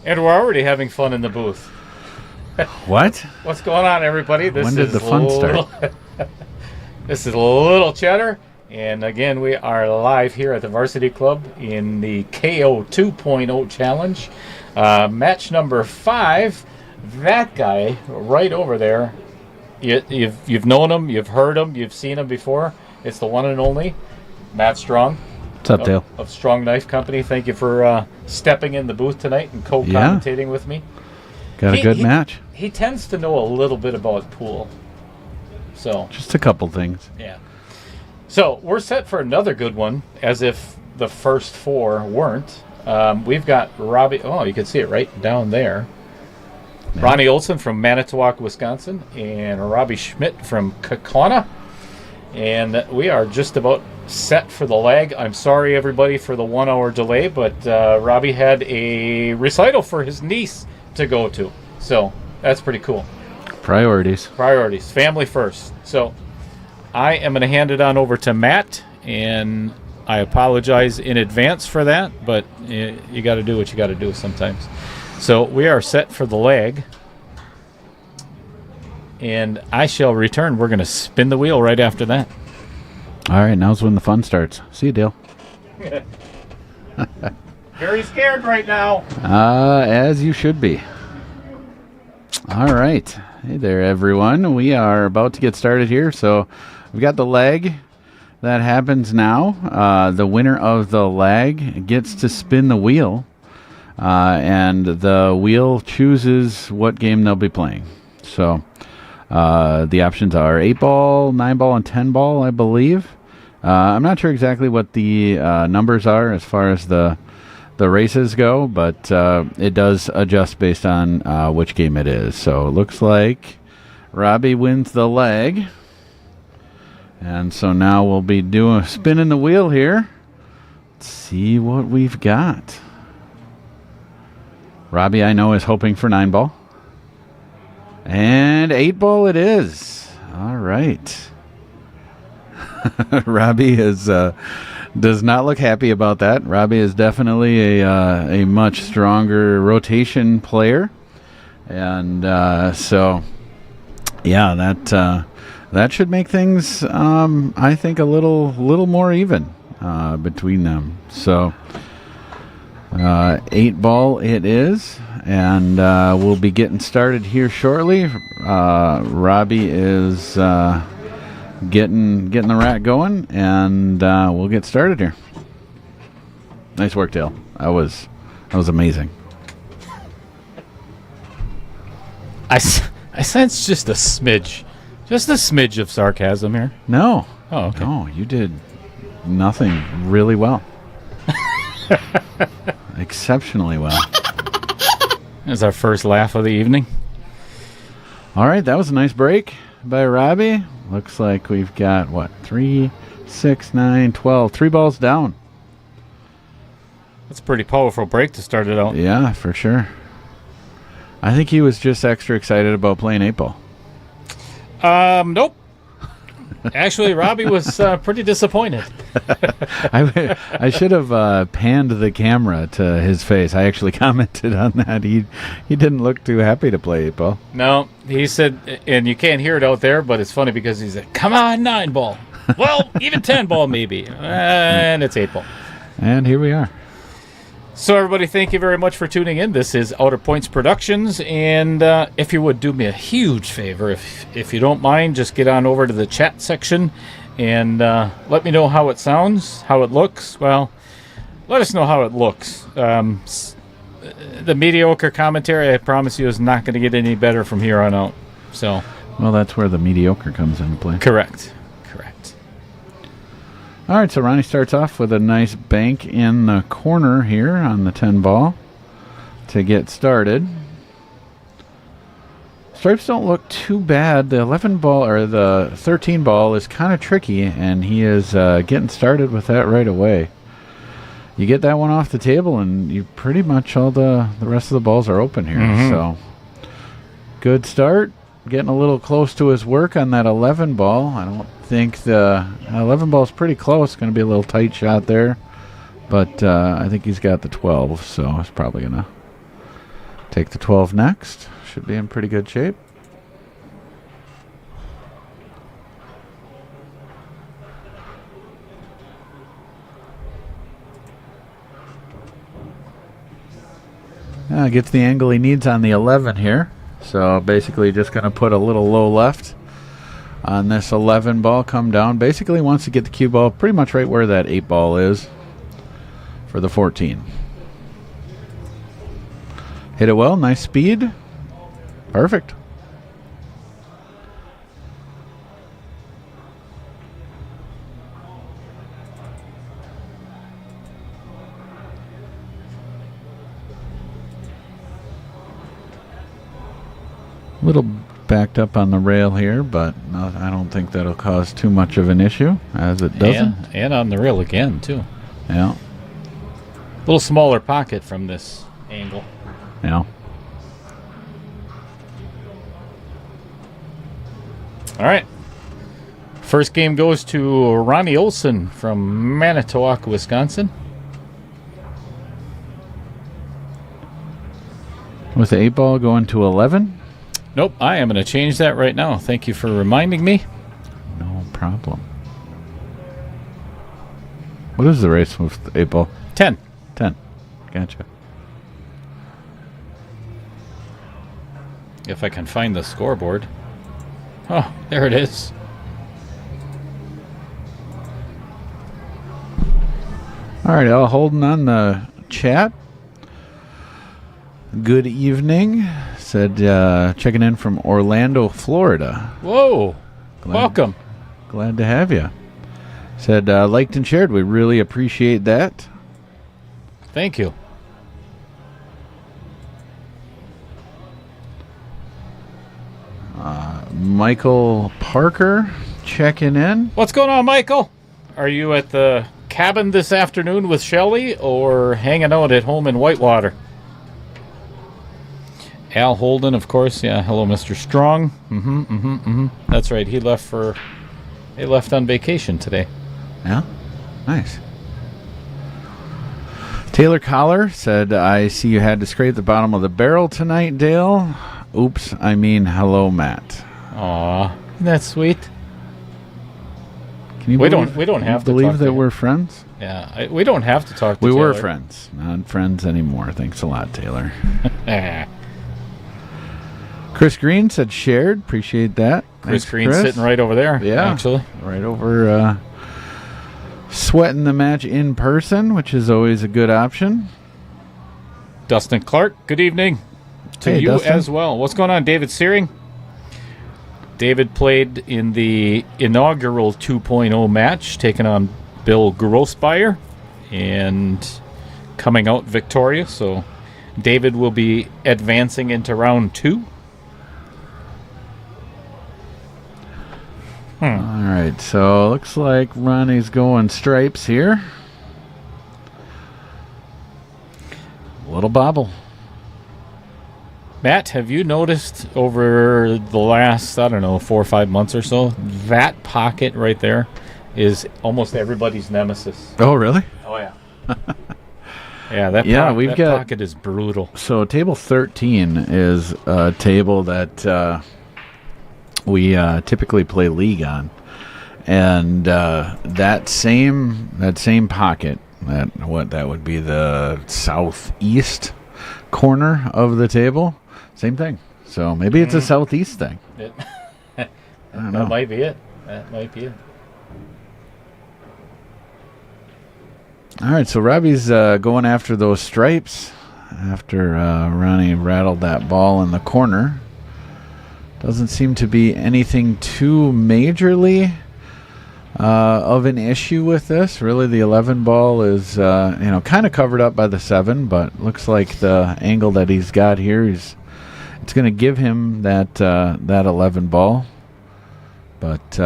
And we're already having fun in the booth. What? What's going on, everybody? When did the fun start? This is Little Cheddar. And again, we are live here at the Varsity Club in the KO-2.0 challenge. Match number 5. That guy right over there, you've known him, you've heard him, you've seen him before. It's the one and only Matt Strong. What's up, Dale? Of Strong Knife Company. Thank you for stepping in the booth tonight and co-commentating with me. Got a good match. He tends to know a little bit about pool. So just a couple things. Yeah. So we're set for another good one, as if the first 4 weren't. We've got Robbie. Oh, you can see it right down there. Yeah. Ronnie Olson from Manitowoc, Wisconsin, and Robbie Schmidt from Kaukauna. And we are just about set for the leg. I'm sorry, everybody, for the 1-hour delay, but Robbie had a recital for his niece to go to. So that's pretty cool. Priorities. Family first. So I am going to hand it on over to Matt, and I apologize in advance for that, but you got to do what you got to do sometimes. So we are set for the leg, and I shall return. We're going to spin the wheel right after that. All right, now's when the fun starts. See you, Dale. Very scared right now. As you should be. All right. Hey there, everyone. We are about to get started here. So we've got the leg that happens now. The winner of the leg gets to spin the wheel, and the wheel chooses what game they'll be playing. So the options are 8-ball, 9-ball, and 10-ball, I believe. I'm not sure exactly what the numbers are as far as the races go, but it does adjust based on which game it is. So it looks like Robbie wins the leg. And so now we'll be spinning the wheel here. Let's see what we've got. Robbie, I know, is hoping for 9-ball. And 8-ball it is. All right. Robbie does not look happy about that. Robbie is definitely a much stronger rotation player. And so, yeah, that should make things, I think, a little more even between them. So 8-ball it is, and we'll be getting started here shortly. Robbie is getting the rack going, and we'll get started here. Nice work, Dale. That was amazing. I sense just a smidge of sarcasm here. No. Oh, okay. No, you did nothing really well. Exceptionally well. That's our first laugh of the evening. All right, that was a nice break by Robbie. Looks like we've got, 3, 6, 9, 12. 3 balls down. That's a pretty powerful break to start it out. Yeah, for sure. I think he was just extra excited about playing 8-ball. Nope. Actually, Robbie was pretty disappointed. I should have panned the camera to his face. I actually commented on that. He didn't look too happy to play 8-ball. No, he said, and you can't hear it out there, but it's funny because he said, "Come on, 9-ball." Well, even 10-ball maybe, and it's 8-ball. And here we are. So, everybody, thank you very much for tuning in. This is Outer Points Productions, and if you would do me a huge favor, if you don't mind, just get on over to the chat section and let me know how it sounds, how it looks. Well, let us know how it looks. The mediocre commentary, I promise you, is not going to get any better from here on out. So, well, that's where the mediocre comes into play. Correct. All right, so Ronnie starts off with a nice bank in the corner here on the 10-ball to get started. Stripes don't look too bad. The 11-ball or the 13-ball is kind of tricky, and he is getting started with that right away. You get that one off the table, and you pretty much all the rest of the balls are open here. Mm-hmm. So good start. Getting a little close to his work on that 11-ball. I don't think the 11-ball is pretty close. Going to be a little tight shot there. But I think he's got the 12, so it's probably going to Take the 12 next. Should be in pretty good shape. Gets the angle he needs on the 11 here. So basically just going to put a little low left on this 11 ball, come down. Basically wants to get the cue ball pretty much right where that 8 ball is for the 14. Hit it well, nice speed. Perfect. A little backed up on the rail here, but no, I don't think that'll cause too much of an issue, as it doesn't. And on the rail again, too. Yeah. A little smaller pocket from this angle. Yeah. All right. First game goes to Ronnie Olson from Manitowoc, Wisconsin. With the 8 ball going to 11? Nope, I am going to change that right now. Thank you for reminding me. No problem. What is the race with the 8 ball? 10. 10. Gotcha. If I can find the scoreboard. Oh, there it is. All right, all holding on the chat. Good evening. Said checking in from Orlando, Florida. Whoa. Welcome. Glad to have you. Said liked and shared. We really appreciate that. Thank you. Michael Parker checking in. What's going on, Michael? Are you at the cabin this afternoon with Shelley or hanging out at home in Whitewater? Al Holden, of course. Yeah, hello, Mr. Strong. That's right. He left on vacation today. Yeah, nice. Taylor Collar said, I see you had to scrape the bottom of the barrel tonight, Dale. Oops, I mean, hello, Matt. Aw, isn't that sweet? Can you we don't have to believe talk that to we're friends? Yeah, we don't have to talk to We Taylor. were friends, not friends anymore. Thanks a lot, Taylor. Chris Green said shared. Appreciate that. Chris Thanks, Green's sitting right over there. Yeah, actually, right over. Sweating the match in person, which is always a good option. Dustin Clark, good evening to Hey, you Dustin. as well. What's going on, David Searing? David played in the inaugural 2.0 match, taking on Bill Grossbeyer and coming out victorious. So David will be advancing into round 2. All right, so looks like Ronnie's going stripes here. Little bobble. Matt, have you noticed over the last, 4 or 5 months or so, that pocket right there is almost everybody's nemesis? Oh, really? Oh, yeah. Yeah, that pocket is brutal. So table 13 is a table that we typically play league on. And that same pocket, that would be the southeast corner of the table, same thing. So maybe it's a southeast thing. I don't know. That might be it. That might be it. All right, so Robbie's going after those stripes after Ronnie rattled that ball in the corner. Doesn't seem to be anything too majorly of an issue with this. Really, the 11 ball is kind of covered up by the 7, but looks like the angle that he's got here, it's going to give him that 11 ball. But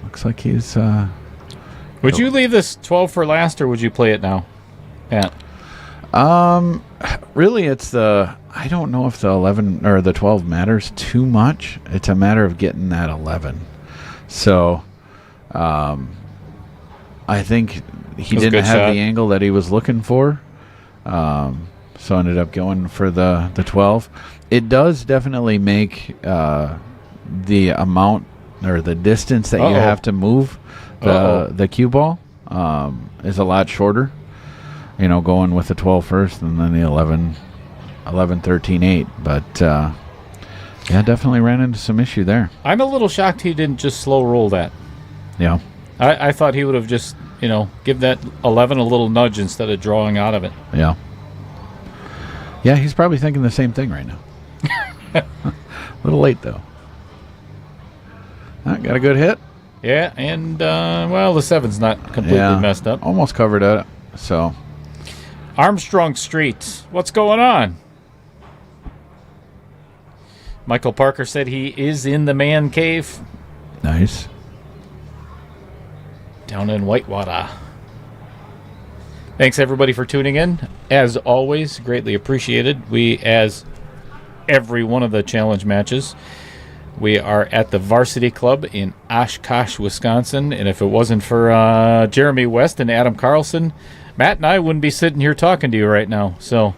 looks like he's. Would you leave this 12 for last, or would you play it now, Pat? Really, it's I don't know if the 11 or the 12 matters too much. It's a matter of getting that 11. So, I think he didn't have the angle that he was looking for. So ended up going for the 12. It does definitely make the amount or the distance that you have to move the cue ball is a lot shorter. You know, going with the 12 first and then the 11, 13, 8. But, yeah, definitely ran into some issue there. I'm a little shocked he didn't just slow roll that. Yeah. I thought he would have just, give that 11 a little nudge instead of drawing out of it. Yeah. Yeah, he's probably thinking the same thing right now. A little late, though. Got a good hit. Yeah, and, the 7's not completely messed up. Almost covered it, so... Armstrong Street, what's going on? Michael Parker said he is in the man cave. Nice. Down in Whitewater. Thanks, everybody, for tuning in. As always, greatly appreciated. We, as every one of the challenge matches, we are at the Varsity Club in Oshkosh, Wisconsin. And if it wasn't for Jeremy West and Adam Carlson, Matt and I wouldn't be sitting here talking to you right now. So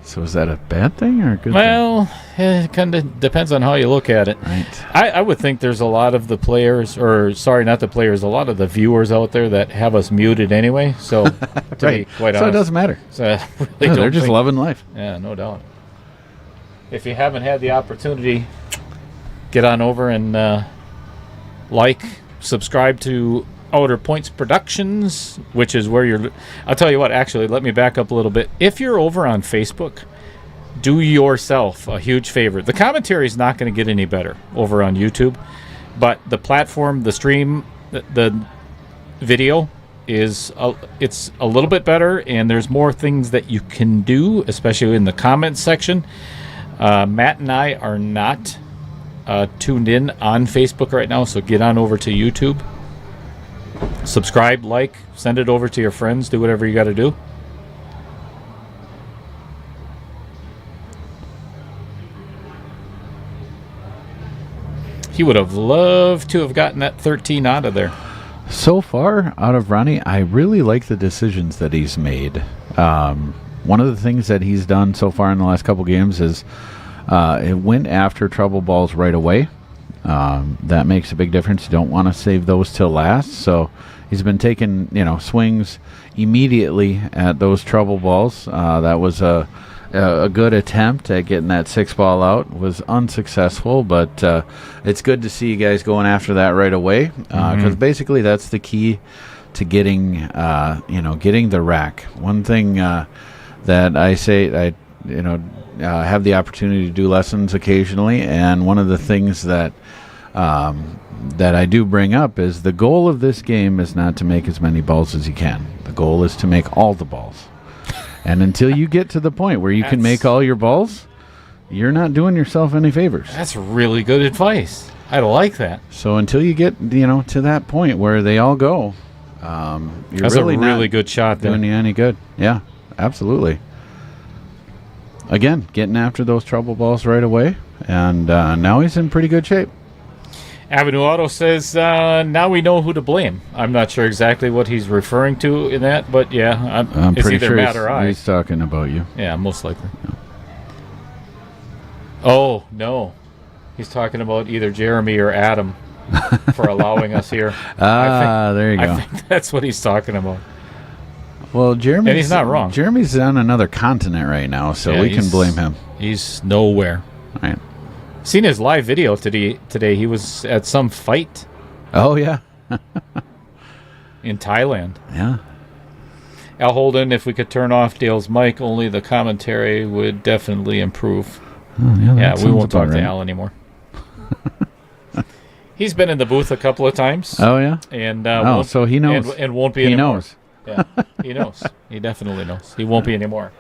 is that a bad thing or a good thing? Well, it kind of depends on how you look at it. Right. I would think there's a lot of the players, or sorry, not the players, a lot of the viewers out there that have us muted anyway. So, to be quite honest. So it doesn't matter. So I really they're just loving life. Yeah, no doubt. If you haven't had the opportunity, get on over and subscribe to Outer Points Productions, which is where I'll tell you what, actually, let me back up a little bit. If you're over on Facebook, do yourself a huge favor. The commentary is not going to get any better over on YouTube, but the platform, the stream, the video it's a little bit better, and there's more things that you can do, especially in the comments section. Matt and I are not tuned in on Facebook right now, so get on over to YouTube. Subscribe, send it over to your friends, do whatever you got to do. He would have loved to have gotten that 13 out of there. So far, out of Ronnie, I really like the decisions that he's made. One of the things that he's done so far in the last couple games is it went after trouble balls right away. That makes a big difference. You don't want to save those till last. So he's been taking, swings immediately at those trouble balls. That was a good attempt at getting that 6 ball out. Was unsuccessful, but it's good to see you guys going after that right away, because basically that's the key to getting, getting the rack. One thing that I say, have the opportunity to do lessons occasionally, and one of the things that I do bring up is the goal of this game is not to make as many balls as you can. The goal is to make all the balls. And until you get to the point where you can make all your balls, you're not doing yourself any favors. That's really good advice. I like that. So until you get, to that point where they all go, you're that's really a really good shot there. Doing you any good. Yeah, absolutely. Again, getting after those trouble balls right away, and now he's in pretty good shape. Avenue Auto says, now we know who to blame. I'm not sure exactly what he's referring to in that, but yeah, I'm it's pretty either sure Matt or I. He's talking about you. Yeah, most likely. Yeah. Oh, no. He's talking about either Jeremy or Adam for allowing us here. There you go. I think that's what he's talking about. Well, Jeremy's, and he's not wrong. Jeremy's on another continent right now, so we can blame him. He's nowhere. All right. Seen his live video today. He was at some fight. Oh, yeah. In Thailand. Yeah. Al Holden, if we could turn off Dale's mic, only the commentary would definitely improve. Oh, yeah, we won't talk to Al anymore. He's been in the booth a couple of times. Oh, yeah? And so he knows. And won't be anymore. He knows. Yeah, he knows. He definitely knows. He won't be anymore.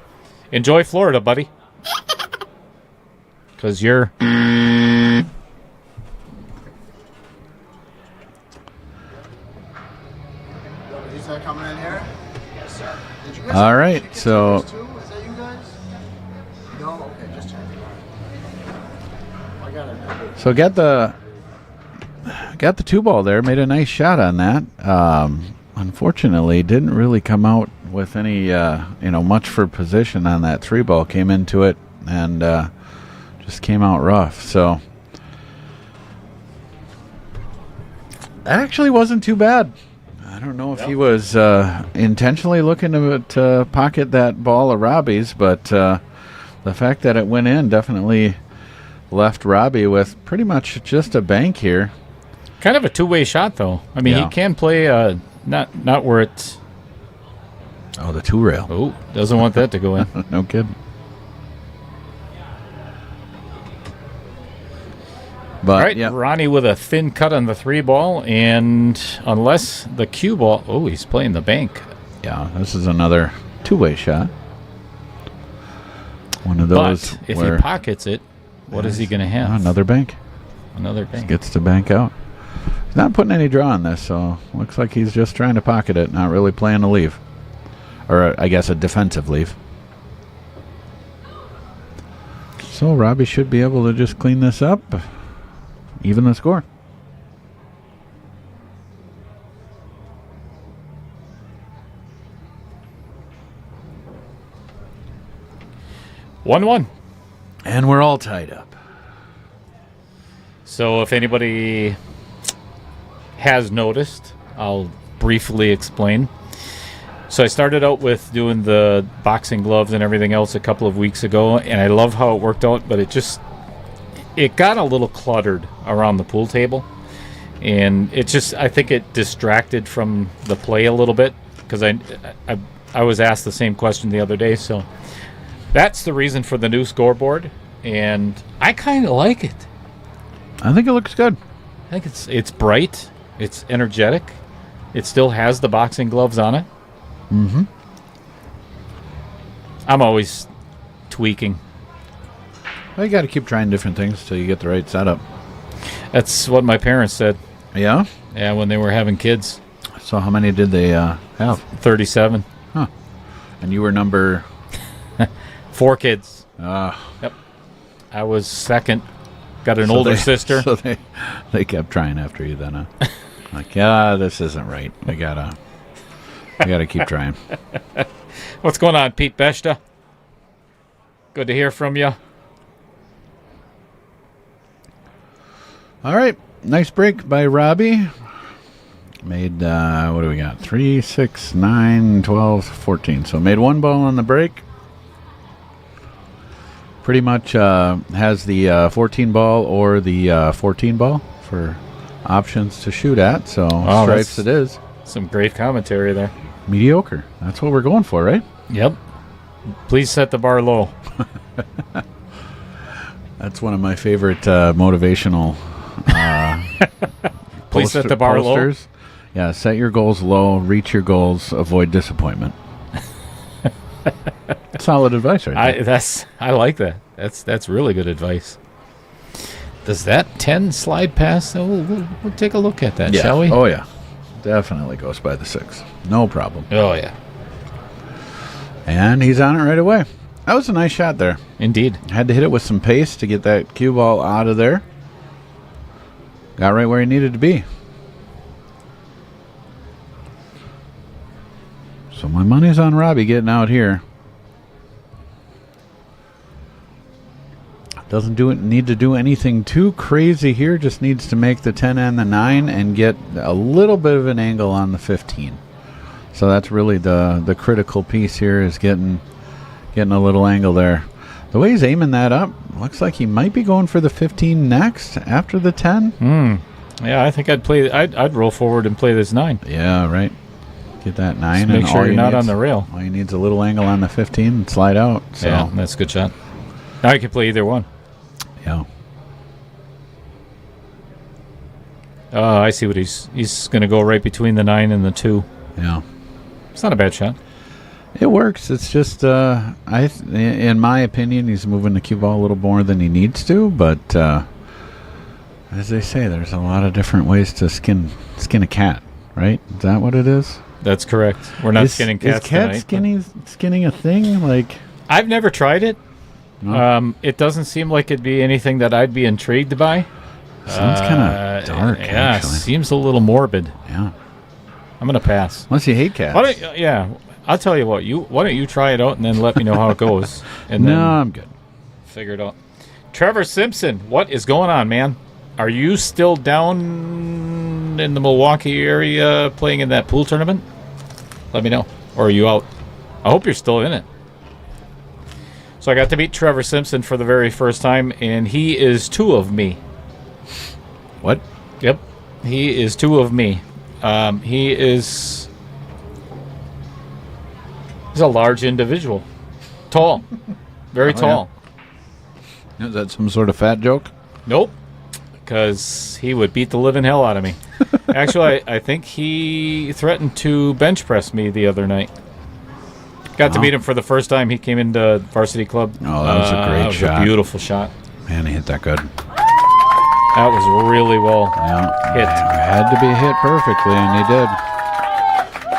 Enjoy Florida, buddy. Because you're... Is that coming in here? Yes, sir. Did you guys all right, so... Is that you guys? No? Okay, just checking. I got it. So got the 2 ball there. Made a nice shot on that. Unfortunately, didn't really come out with any much for position on that 3-ball. Came into it and just came out rough. So that actually wasn't too bad. I don't know if he was intentionally looking to pocket that ball of Robbie's, but the fact that it went in definitely left Robbie with pretty much just a bank here. Kind of a two-way shot, though. I mean, he can play not where it's... Oh, the 2-rail. Oh, doesn't want that to go in. No kidding. But, all right, Ronnie with a thin cut on the 3-ball, and unless the cue ball... Oh, he's playing the bank. Yeah, this is another two-way shot. One of those. But if he pockets it, what is he going to have? Another bank. Another bank. Gets to bank out. He's not putting any draw on this, so looks like he's just trying to pocket it, not really playing a leave. Or, I guess, a defensive leave. So Robbie should be able to just clean this up. Even the score. One. And we're all tied up. So if anybody has noticed, I'll briefly explain. So I started out with doing the boxing gloves and everything else a couple of weeks ago, and I love how it worked out, but it got a little cluttered around the pool table, and I think it distracted from the play a little bit, because I was asked the same question the other day. So that's the reason for the new scoreboard, and I kind of like it. I think it looks good. I think it's bright, it's energetic, it still has the boxing gloves on it. Mm-hmm. I'm always tweaking. Well, you got to keep trying different things till you get the right setup. That's what my parents said. Yeah? Yeah, when they were having kids. So how many did they have? 37. Huh. And you were number... 4 kids. Yep. I was second. Got an older sister. So they kept trying after you then, huh? Like, this isn't right. We gotta keep trying. What's going on, Pete Beshta? Good to hear from you. All right. Nice break by Robbie. Made, what do we got? 3, 6, 9, 12, 14. So made 1 ball on the break. Pretty much has the 14 ball or the 14 ball for options to shoot at. So stripes it is. Some great commentary there. Mediocre. That's what we're going for, right? Yep. Please set the bar low. That's one of my favorite motivational Please set the bar posters. Low. Yeah, set your goals low, reach your goals, avoid disappointment. Solid advice right there. I like that. That's really good advice. Does that 10 slide past? Oh, we'll take a look at that, shall we? Oh, yeah. Definitely goes by the 6. No problem. Oh, yeah. And he's on it right away. That was a nice shot there. Indeed. Had to hit it with some pace to get that cue ball out of there. Got right where he needed to be. So my money's on Robbie getting out here. Doesn't need to do anything too crazy here. Just needs to make the 10 and the 9 and get a little bit of an angle on the 15. So that's really the critical piece here, is getting a little angle there. The way he's aiming that up, looks like he might be going for the 15 next after the 10. Yeah, I think I'd roll forward and play this 9. Yeah, right. Get that 9. Just make sure you're not on the rail. All he needs a little angle on the 15 and slide out. So. Yeah, that's a good shot. Now you can play either one. Yeah. Oh, I see what he's going to go right between the 9 and the 2. Yeah. It's not a bad shot. It works. It's just, in my opinion, he's moving the cue ball a little more than he needs to. But as they say, there's a lot of different ways to skin a cat, right? Is that what it is? That's correct. We're not skinning cats tonight. Is cat skinning a thing? Like, I've never tried it. No. It doesn't seem like it'd be anything that I'd be intrigued by. Sounds kind of dark. Yeah, actually. Seems a little morbid. Yeah. I'm going to pass. Unless you hate cats. I'll tell you what. Why don't you try it out and then let me know how it goes, and then No, I'm good. figure it out. Trevor Simpson, what is going on, man? Are you still down in the Milwaukee area playing in that pool tournament? Let me know. Or are you out? I hope you're still in it. So I got to meet Trevor Simpson for the very first time, and he is 2 of me. What? Yep. He is 2 of me. He's a large individual. Tall. Very tall. Yeah. Is that some sort of fat joke? Nope. Because he would beat the living hell out of me. Actually, I think he threatened to bench press me the other night. Got to meet him for the first time. He came into Varsity Club. Oh, that was a great shot. A beautiful shot. Man, he hit that good. That was really well hit. It had to be hit perfectly, and he did.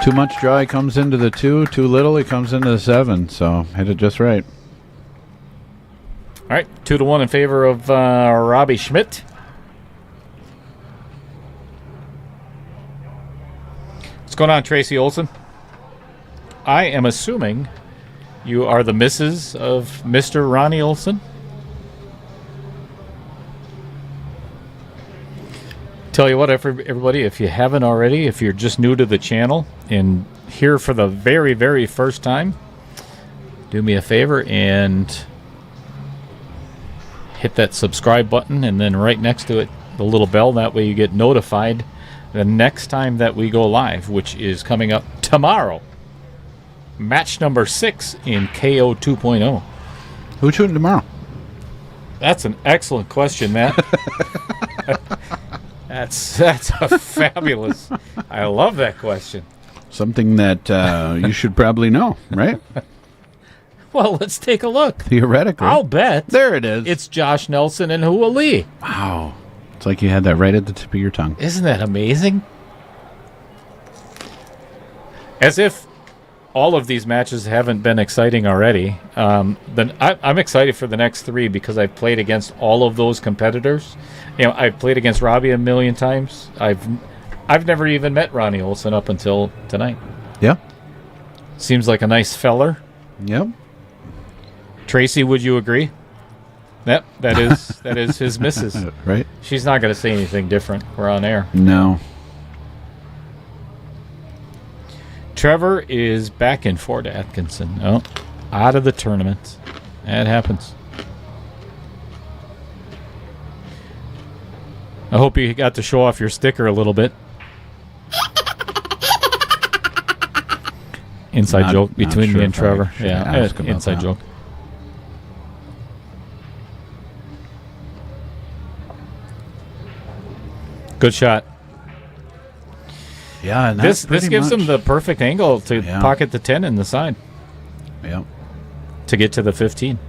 Too much draw, he comes into the 2. Too little, he comes into the 7. So hit it just right. All right, 2-1 in favor of Robbie Schmidt. What's going on, Tracy Olson? I am assuming you are the missus of Mr. Ronnie Olson. Tell you what, everybody, if you haven't already, if you're just new to the channel and here for the very, very first time, do me a favor and hit that subscribe button, and then right next to it, the little bell. That way you get notified the next time that we go live, which is coming up tomorrow. Match number 6 in KO 2.0. Who's shooting tomorrow? That's an excellent question, Matt. That's a fabulous. I love that question. Something that you should probably know, right? Well, let's take a look. Theoretically. I'll bet. There it is. It's Josh Nelson and Hua Lee. Wow. It's like you had that right at the tip of your tongue. Isn't that amazing? As if all of these matches haven't been exciting already. Then I'm excited for the next 3 because I've played against all of those competitors. You know, I've played against Robbie a million times. I've never even met Ronnie Olson up until tonight. Yeah. Seems like a nice feller. Yep. Tracy, would you agree? Yep, that is his missus. Right. She's not going to say anything different. We're on air. No. Trevor is back in Fort Atkinson. Oh, out of the tournament. That happens. I hope you got to show off your sticker a little bit. Inside joke between me and Trevor. Yeah, inside joke. Good shot. Yeah, and this gives him the perfect angle to pocket the 10 in the side. Yeah. To get to the 15.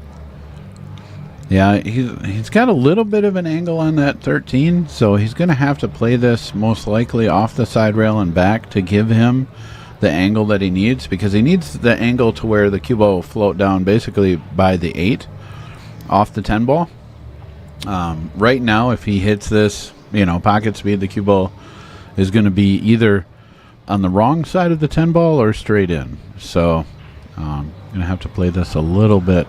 Yeah, he's got a little bit of an angle on that 13, so he's going to have to play this most likely off the side rail and back to give him the angle that he needs, because he needs the angle to where the cue ball will float down basically by the 8 off the 10 ball. Right now, if he hits this, pocket speed, the cue ball is going to be either on the wrong side of the 10 ball or straight in. So I'm going to have to play this a little bit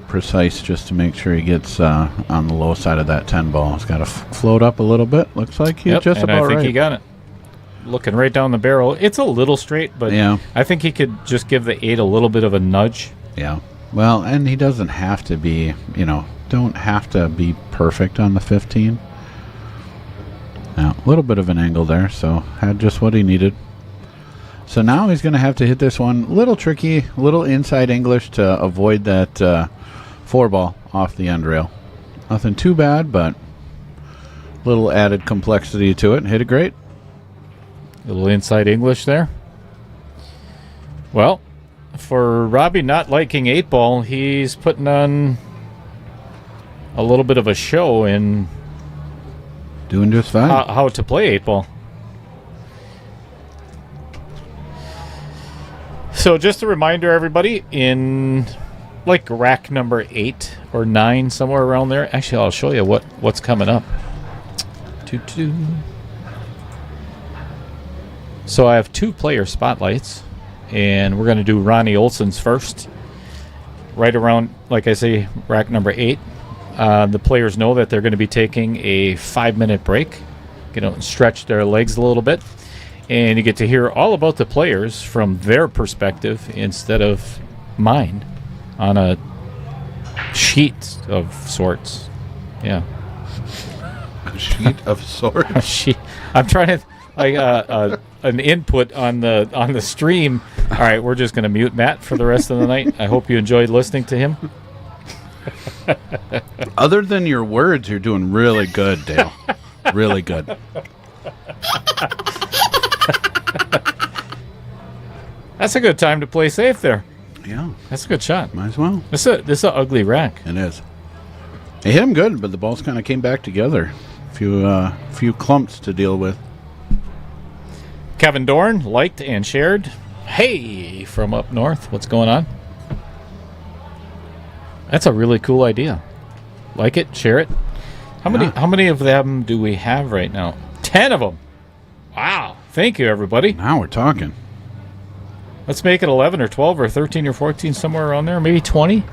precise just to make sure he gets on the low side of that 10 ball. It's got to float up a little bit. Looks like he's just about right. I think he got it. Looking right down the barrel. It's a little straight, but I think he could just give the 8 a little bit of a nudge. Yeah. Well, and he doesn't have to be, don't have to be perfect on the 15. Now, a little bit of an angle there, so had just what he needed. So now he's going to have to hit this one a little tricky, a little inside English to avoid that 4 ball off the end rail. Nothing too bad, but a little added complexity to it. Hit it great. A little inside English there. Well, for Robbie not liking 8 ball, he's putting on a little bit of a show in doing just fine. How to play 8 ball. So just a reminder, everybody, in like rack number 8 or 9, somewhere around there. Actually, I'll show you what's coming up. So I have 2 player spotlights, and we're going to do Ronnie Olson's first. Right around, like I say, rack number 8. The players know that they're going to be taking a 5-minute break, and stretch their legs a little bit. And you get to hear all about the players from their perspective instead of mine on a sheet of sorts. Yeah. A sheet of sorts? I'm trying to an input on the stream. All right, we're just going to mute Matt for the rest of the night. I hope you enjoyed listening to him. Other than your words, you're doing really good, Dale. Really good. That's a good time to play safe there. Yeah. That's a good shot. Might as well. This is an ugly rack. It is. It hit him good, but the balls kind of came back together. A few clumps to deal with. Kevin Dorn liked and shared. Hey, from up north. What's going on? That's a really cool idea. Like it, share it. How many of them do we have right now? 10 of them. Wow. Thank you, everybody. Now we're talking. Let's make it 11 or 12 or 13 or 14, somewhere around there. Maybe 20.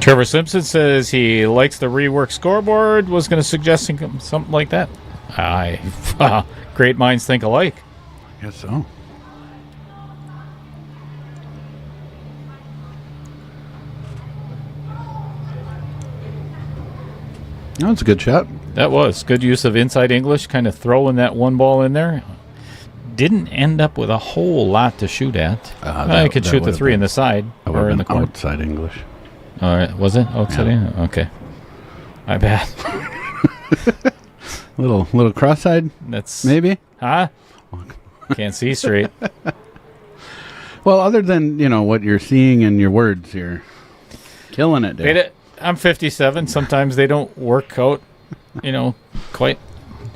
Trevor Simpson says he likes the rework scoreboard. Was going to suggest something like that. Great minds think alike. I guess so. No, it's a good shot. That was good use of inside English, kind of throwing that one ball in there. Didn't end up with a whole lot to shoot at. I could shoot the 3 in the side or in the corner. Outside English. All right, was it outside? Yeah. Okay, my bad. little cross-eyed. That's maybe. Huh? Can't see straight. Well, other than what you're seeing in your words, you're killing it, Dave. I'm 57. Sometimes they don't work out, quite.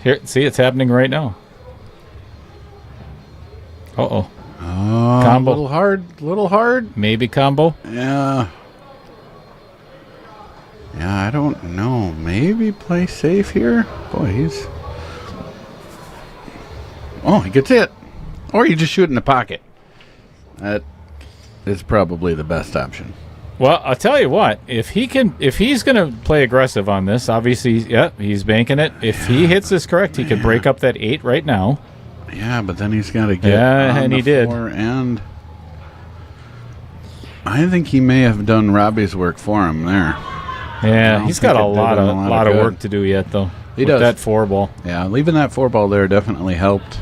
Here, see, it's happening right now. Uh-oh. Oh, combo. Little hard. Maybe combo. Yeah. Yeah, I don't know. Maybe play safe here. Boy, he gets it. Or you just shoot in the pocket. That is probably the best option. Well, I'll tell you what. If he's going to play aggressive on this, obviously, he's banking it. If he hits this correct, he could break up that 8 right now. Yeah, but then he's got to get and he did. And I think he may have done Robbie's work for him there. Yeah, he's got a lot of work to do yet, though. He does. That 4 ball. Yeah, leaving that 4 ball there definitely helped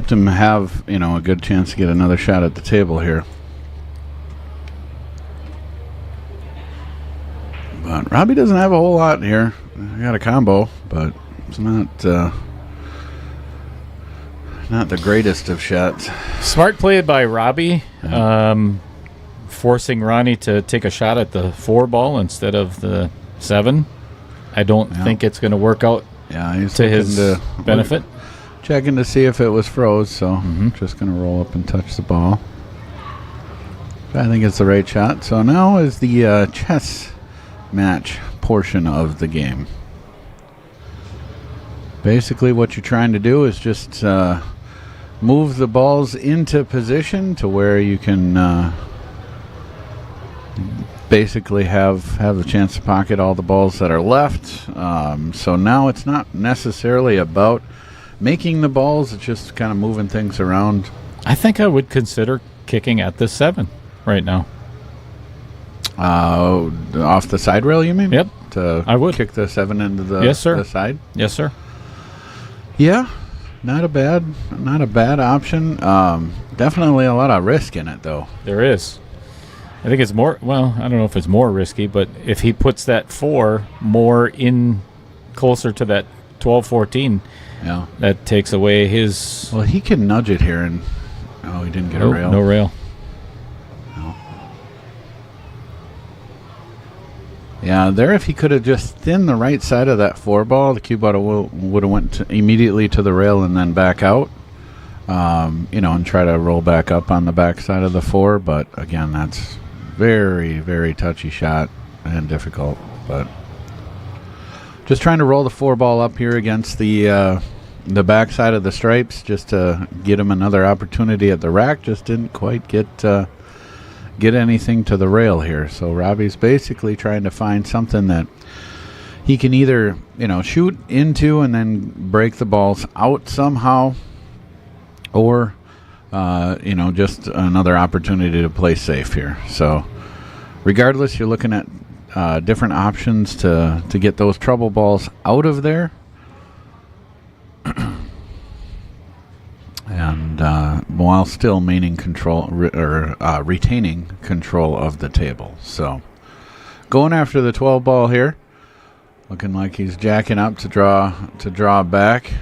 him have a good chance to get another shot at the table here. But Robbie doesn't have a whole lot here. I got a combo, but it's not the greatest of shots. Smart play by Robbie. Forcing Ronnie to take a shot at the 4 ball instead of the 7. I don't think it's going to work out to his benefit. Checking to see if it was froze, so just going to roll up and touch the ball. I think it's the right shot. So now is the chess match portion of the game. Basically what you're trying to do is just move the balls into position to where you can basically have a chance to pocket all the balls that are left. So now it's not necessarily about making the balls, it's just kind of moving things around. I think I would consider kicking at the 7 right now. Off the side rail, you mean? Yep. I would kick the 7 into the side? Yes, sir. Yeah, not a bad option. Definitely a lot of risk in it, though. There is. I think it's more, well, I don't know if it's more risky, but if he puts that 4 more in closer to that 12-14, that takes away his... Well, he can nudge it here and Oh, he didn't get Nope, a rail. no rail. No. Yeah, there if he could have just thinned the right side of that 4 ball, the cue ball would have went immediately to the rail and then back out. And try to roll back up on the back side of the 4. But again, that's very, very touchy shot and difficult. But just trying to roll the 4 ball up here against the back side of the stripes just to get him another opportunity at the rack. Just didn't quite get anything to the rail here. So Robbie's basically trying to find something that he can either, shoot into and then break the balls out somehow, or, just another opportunity to play safe here. So regardless, you're looking at different options to get those trouble balls out of there. And while still retaining control of the table. So going after the 12 ball here. Looking like he's jacking up to draw back.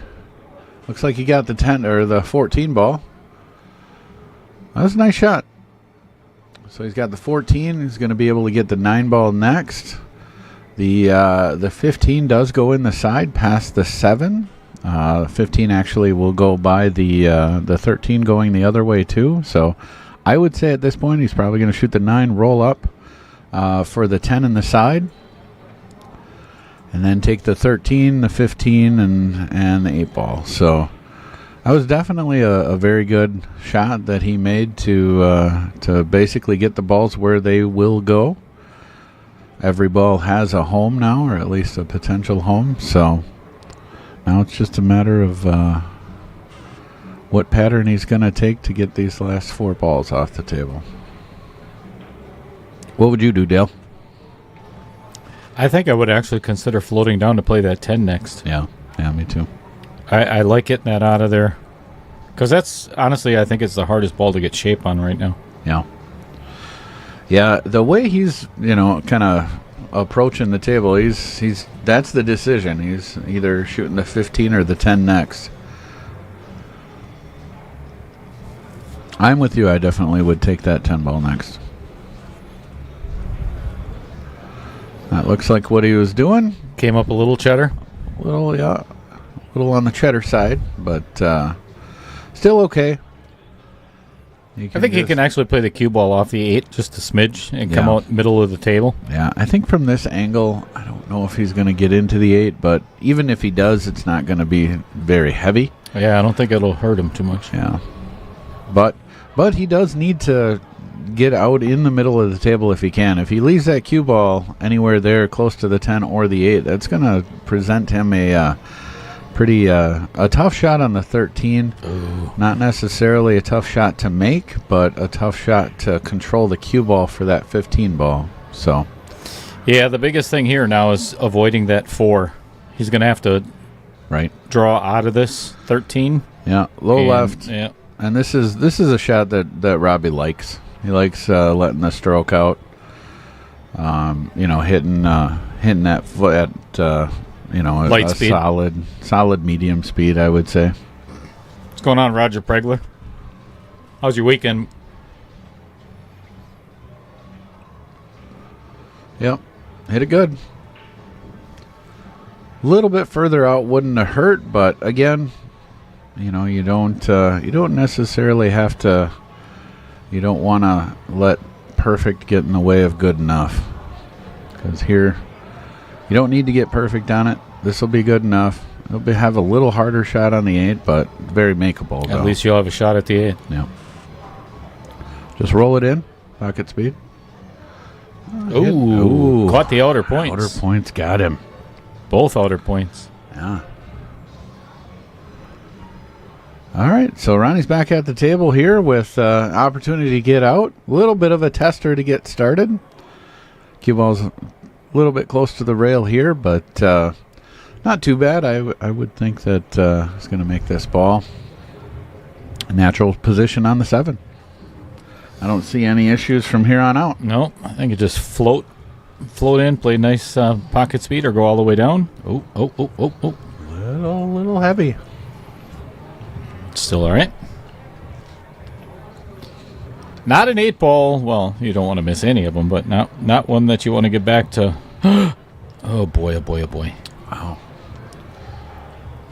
Looks like he got the 10 or the 14 ball. That's a nice shot. So he's got the 14. He's going to be able to get the 9 ball next. The 15 does go in the side past the 7. 15 actually will go by the 13 going the other way too. So I would say at this point he's probably going to shoot the 9, roll up for the 10 in the side. And then take the 13, the 15, and the 8 ball. So that was definitely a very good shot that he made to basically get the balls where they will go. Every ball has a home now, or at least a potential home. So now it's just a matter of what pattern he's going to take to get these last 4 balls off the table. What would you do, Dale? I think I would actually consider floating down to play that 10 next. Yeah, me too. I like getting that out of there. Because that's, honestly, I think it's the hardest ball to get shape on right now. Yeah, the way he's, kind of approaching the table, he's that's the decision. He's either shooting the 15 or the 10 next. I'm with you. I definitely would take that 10 ball next. That looks like what he was doing. Came up a little cheddar. A little on the cheddar side, but still okay. I think he can actually play the cue ball off the 8 just a smidge and come out middle of the table. Yeah, I think from this angle, I don't know if he's going to get into the 8, but even if he does, it's not going to be very heavy. Yeah, I don't think it'll hurt him too much. Yeah, but he does need to get out in the middle of the table if he can. If he leaves that cue ball anywhere there close to the 10 or the 8, that's going to present him a pretty a tough shot on the 13. Ooh. Not necessarily a tough shot to make, but a tough shot to control the cue ball for that 15 ball. So yeah, the biggest thing here now is avoiding that 4. He's going to have to draw out of this 13. Yeah, low left. Yeah. And this is a shot that Robbie likes. He likes letting the stroke out. Hitting that foot at light a speed. solid medium speed, I would say. What's going on, Roger Pregler? How's your weekend? Yep, hit it good. A little bit further out wouldn't have hurt, but again, you don't necessarily have to. You don't want to let perfect get in the way of good enough, because here you don't need to get perfect on it. This will be good enough. It'll have a little harder shot on the 8, but very makeable. At least you'll have a shot at the 8. Yeah. Just roll it in, pocket speed. Ooh, caught the outer points. Outer points got him. Both outer points. Yeah. All right, so Ronnie's back at the table here with opportunity to get out. A little bit of a tester to get started. Cue ball's a little bit close to the rail here, but not too bad. I would think that he's going to make this ball a natural position on the 7. I don't see any issues from here on out. No, I think it just float in, play nice pocket speed, or go all the way down. Oh. Little heavy. Still all right. Not an 8-ball. Well, you don't want to miss any of them, but not one that you want to get back to. Oh, boy, oh, boy, oh, boy. Wow.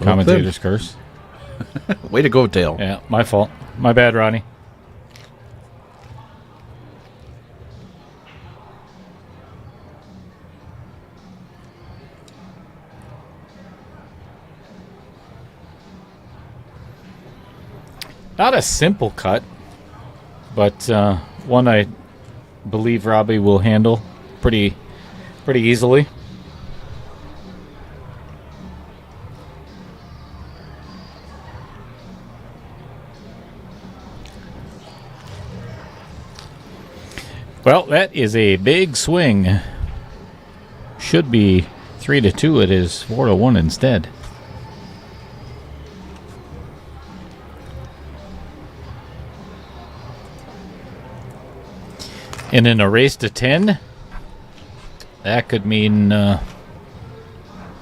Commentator's curse. Way to go, Dale. Yeah, my fault. My bad, Ronnie. Not a simple cut, but one I believe Robbie will handle pretty easily. Well, that is a big swing. Should be 3-2. It is 4-1 instead. And in a race to 10, that could mean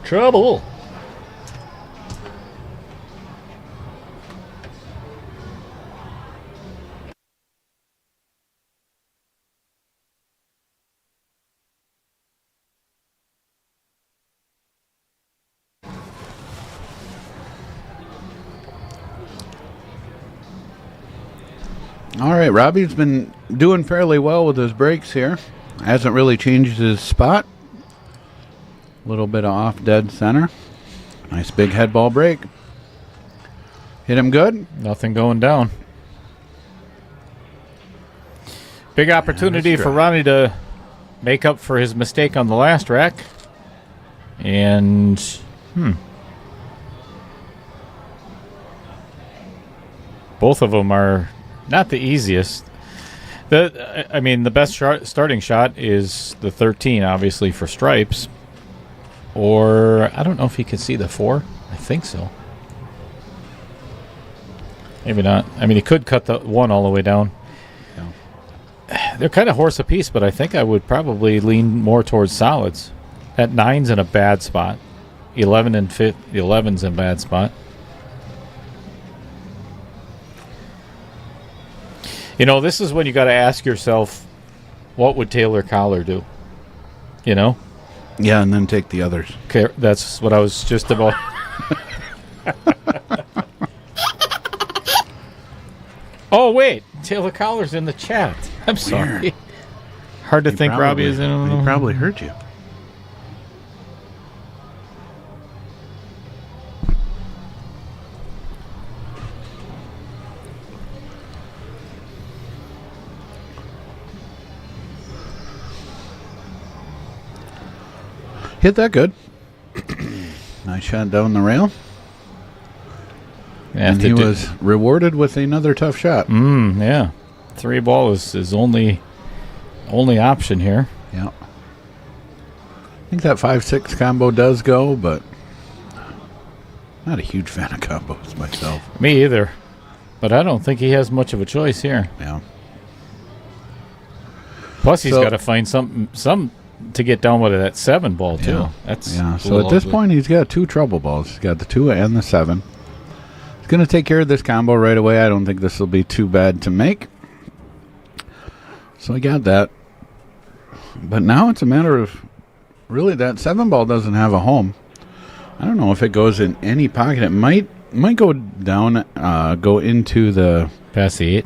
trouble. All right, Robbie's been doing fairly well with his breaks here. Hasn't really changed his spot. A little bit of off dead center. Nice big head ball break. Hit him good. Nothing going down. Big opportunity for Ronnie to make up for his mistake on the last rack. And, both of them are not the easiest. The best starting shot is the 13, obviously, for stripes. Or, I don't know if he could see the 4. I think so. Maybe not. I mean, he could cut the 1 all the way down. Yeah. They're kind of horse apiece, but I think I would probably lean more towards solids. That 9's in a bad spot. 11 and 5, the 11's in a bad spot. You know, this is when you got to ask yourself, what would Taylor Collar do? You know? Yeah, and then take the others. Okay, that's what I was just about. Oh, wait. Taylor Collar's in the chat. I'm sorry. Hard to think Robbie is in. He probably heard you. Hit that good. Nice shot down the rail. And he was rewarded with another tough shot. Yeah. 3-ball is his only option here. Yeah. I think that 5-6 combo does go, but not a huge fan of combos myself. Me either. But I don't think he has much of a choice here. Yeah. Plus, he's got to find some to get down with that 7-ball too. Yeah. That's so at this point, he's got 2 trouble balls. He's got the 2 and the 7. He's going to take care of this combo right away. I don't think this will be too bad to make. So I got that. But now it's a matter of really that 7-ball doesn't have a home. I don't know if it goes in any pocket. It might go down, go into the past the 8.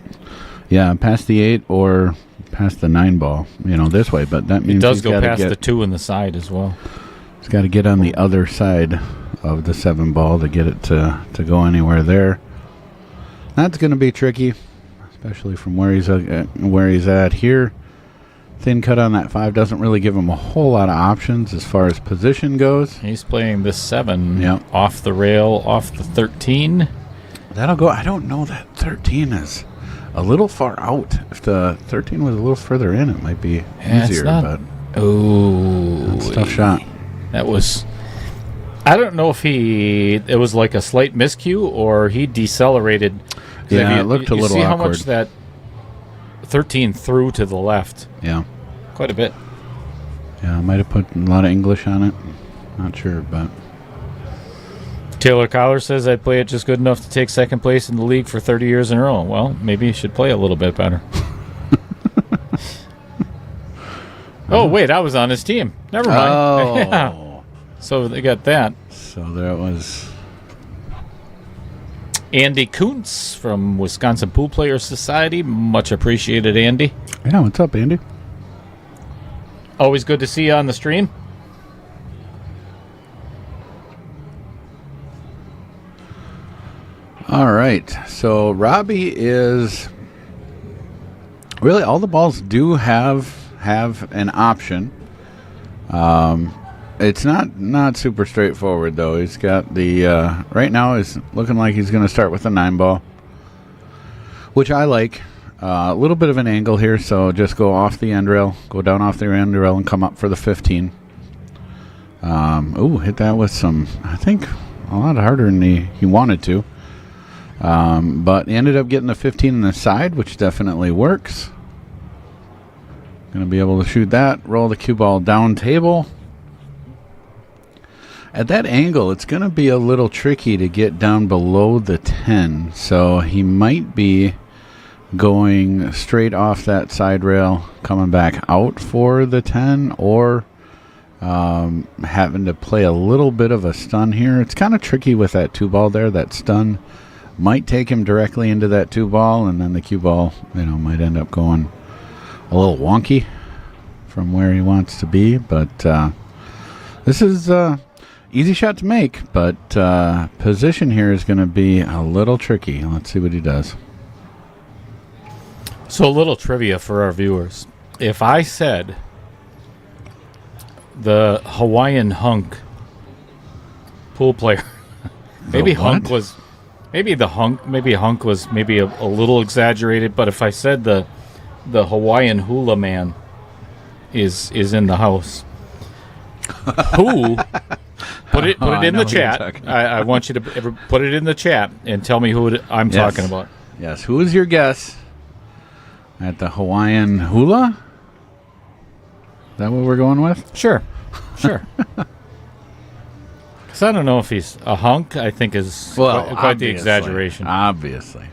Yeah, past the 8 or past the 9-ball, this way, but that means it does go past the 2 in the side as well. He's got to get on the other side of the 7-ball to get it to go anywhere there. That's going to be tricky, especially from where he's at here. Thin cut on that 5 doesn't really give him a whole lot of options as far as position goes. He's playing this 7 off the rail, off the 13. That'll go. I don't know that 13 is a little far out. If the 13 was a little further in, it might be easier. But that's a tough shot. That was. I don't know if it was like a slight miscue or he decelerated. Yeah, it looked a little awkward. See how much that 13 threw to the left? Yeah, quite a bit. Yeah, I might have put a lot of English on it. Not sure, but. Taylor Collar says I play it just good enough to take second place in the league for 30 years in a row. Well, maybe you should play a little bit better. Oh, wait, I was on his team. Never mind. Oh. Yeah. So they got that. So that was... Andy Kuntz from Wisconsin Pool Players Society. Much appreciated, Andy. Yeah, what's up, Andy? Always good to see you on the stream. All right. So Robbie is... Really, all the balls do have an option. It's not super straightforward, though. He's got the... right now, is looking like he's going to start with a 9 ball, which I like. A little bit of an angle here, so just go off the end rail, go down off the end rail, and come up for the 15. Hit that with some, I think, a lot harder than he wanted to. But he ended up getting the 15 on the side, which definitely works. Going to be able to shoot that, roll the cue ball down table. At that angle, it's going to be a little tricky to get down below the 10, so he might be going straight off that side rail, coming back out for the 10, or having to play a little bit of a stun here. It's kind of tricky with that 2 ball there. That stun might take him directly into that 2 ball, and then the cue ball, might end up going a little wonky from where he wants to be. But this is easy shot to make, but position here is going to be a little tricky. Let's see what he does. So a little trivia for our viewers. If I said the Hawaiian hunk pool player, maybe hunk was a little exaggerated, but if I said the Hawaiian hula man is in the house, who put it in the chat. I want you to put it in the chat and tell me who I'm talking about. Yes, who is your guess at the Hawaiian hula? Is that what we're going with? Sure. Because I don't know if he's a hunk. I think is quite the exaggeration. Obviously.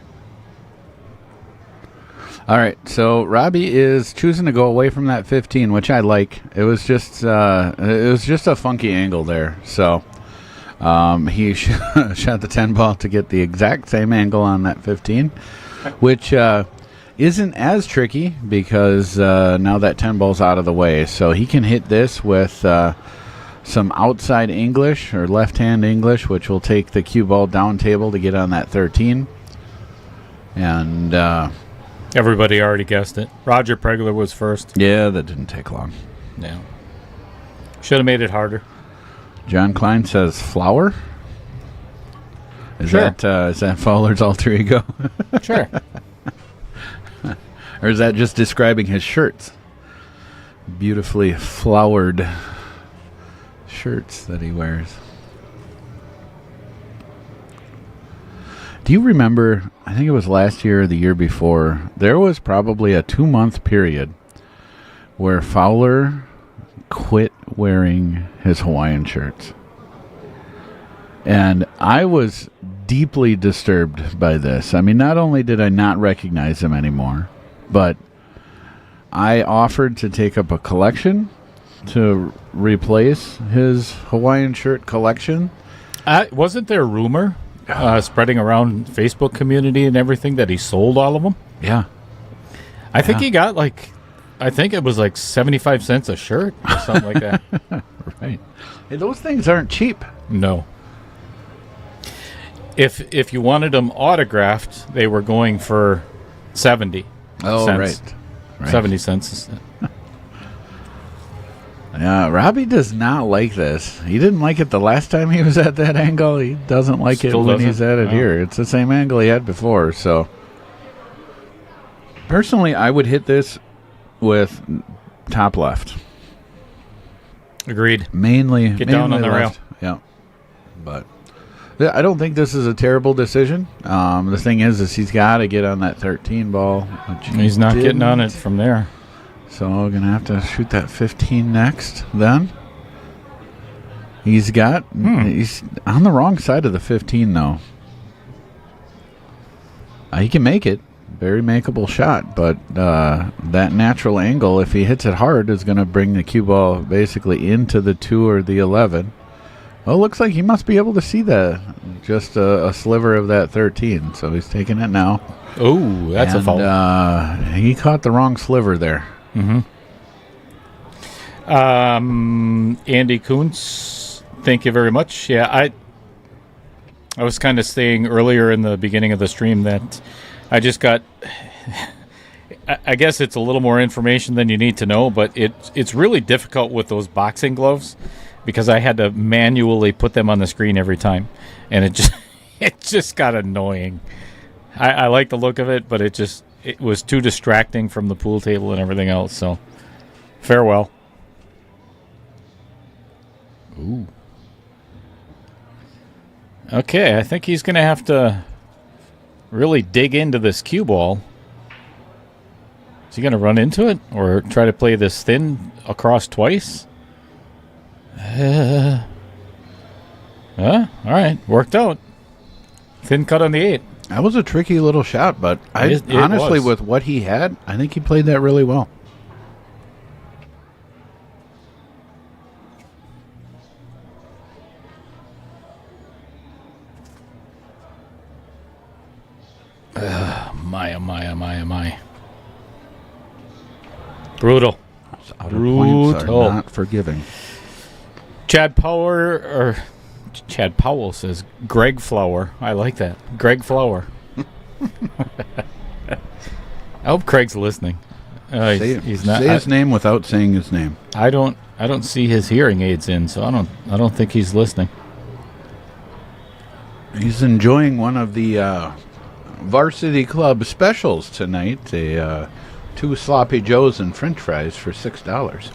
All right, so Robbie is choosing to go away from that 15, which I like. It was just a funky angle there. So he shot the 10 ball to get the exact same angle on that 15, which isn't as tricky because now that 10 ball's out of the way. So he can hit this with some outside English or left-hand English, which will take the cue ball down table to get on that 13. And everybody already guessed it. Roger Pregler was first. Yeah, that didn't take long. Yeah. Should have made it harder. John Klein says flower. Is that Fowler's alter ego? Sure. Or is that just describing his shirts? Beautifully flowered shirts that he wears. Do you remember, I think it was last year or the year before, there was probably a 2-month period where Fowler quit wearing his Hawaiian shirts. And I was deeply disturbed by this. I mean, not only did I not recognize him anymore, but I offered to take up a collection to replace his Hawaiian shirt collection. Wasn't there a rumor spreading around Facebook community and everything that he sold all of them? Yeah. I think he got I think it was 75 cents a shirt or something like that. Right. Hey, those things aren't cheap. No. If you wanted them autographed, they were going for 70 cents. Right. 70 cents. Yeah, Robbie does not like this. He didn't like it the last time he was at that angle. He doesn't like Still it when doesn't? he's at it here. It's the same angle he had before. So, personally, I would hit this with top left. Agreed. Mainly down on the left. Yeah. But I don't think this is a terrible decision. The thing is he's got to get on that 13 ball. He's not getting on it from there. So we're going to have to shoot that 15 next then. He's on the wrong side of the 15, though. He can make it, very makeable shot, but that natural angle, if he hits it hard, is going to bring the cue ball basically into the 2 or the 11. Well, it looks like he must be able to see just a sliver of that 13, so he's taking it now. Oh, that's a foul. He caught the wrong sliver there. Andy Kuntz, thank you very much. Yeah, I was kind of saying earlier in the beginning of the stream that I just got... I guess it's a little more information than you need to know, but it's really difficult with those boxing gloves because I had to manually put them on the screen every time, and it just got annoying. I like the look of it, but it was too distracting from the pool table and everything else. So, farewell. Ooh. Okay, I think he's going to have to really dig into this cue ball. Is he going to run into it or try to play this thin across twice? All right, worked out. Thin cut on the 8. That was a tricky little shot, but honestly, with what he had, I think he played that really well. My. Brutal. Points are not forgiving. Chad Powell says Greg Flower. I like that. Greg Flower. I hope Craig's listening. He's not. Say his name without saying his name. I don't see his hearing aids in, so I don't think he's listening. He's enjoying one of the Varsity Club specials tonight. 2 sloppy joes and French fries for $6.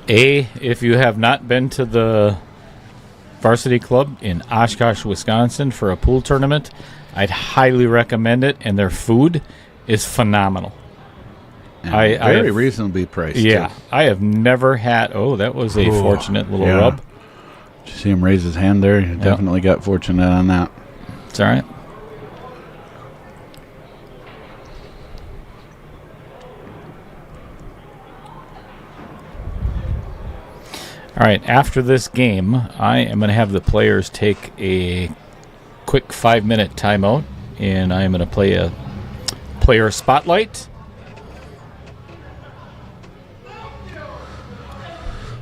If you have not been to the Varsity Club in Oshkosh, Wisconsin for a pool tournament, I'd highly recommend it, and their food is phenomenal. Very reasonably priced. Yeah, too. I have never had... Oh, that was a fortunate little rub. Did you see him raise his hand there? He definitely got fortunate on that. It's all right. All right, after this game, I am going to have the players take a quick 5-minute timeout, and I am going to play a player spotlight.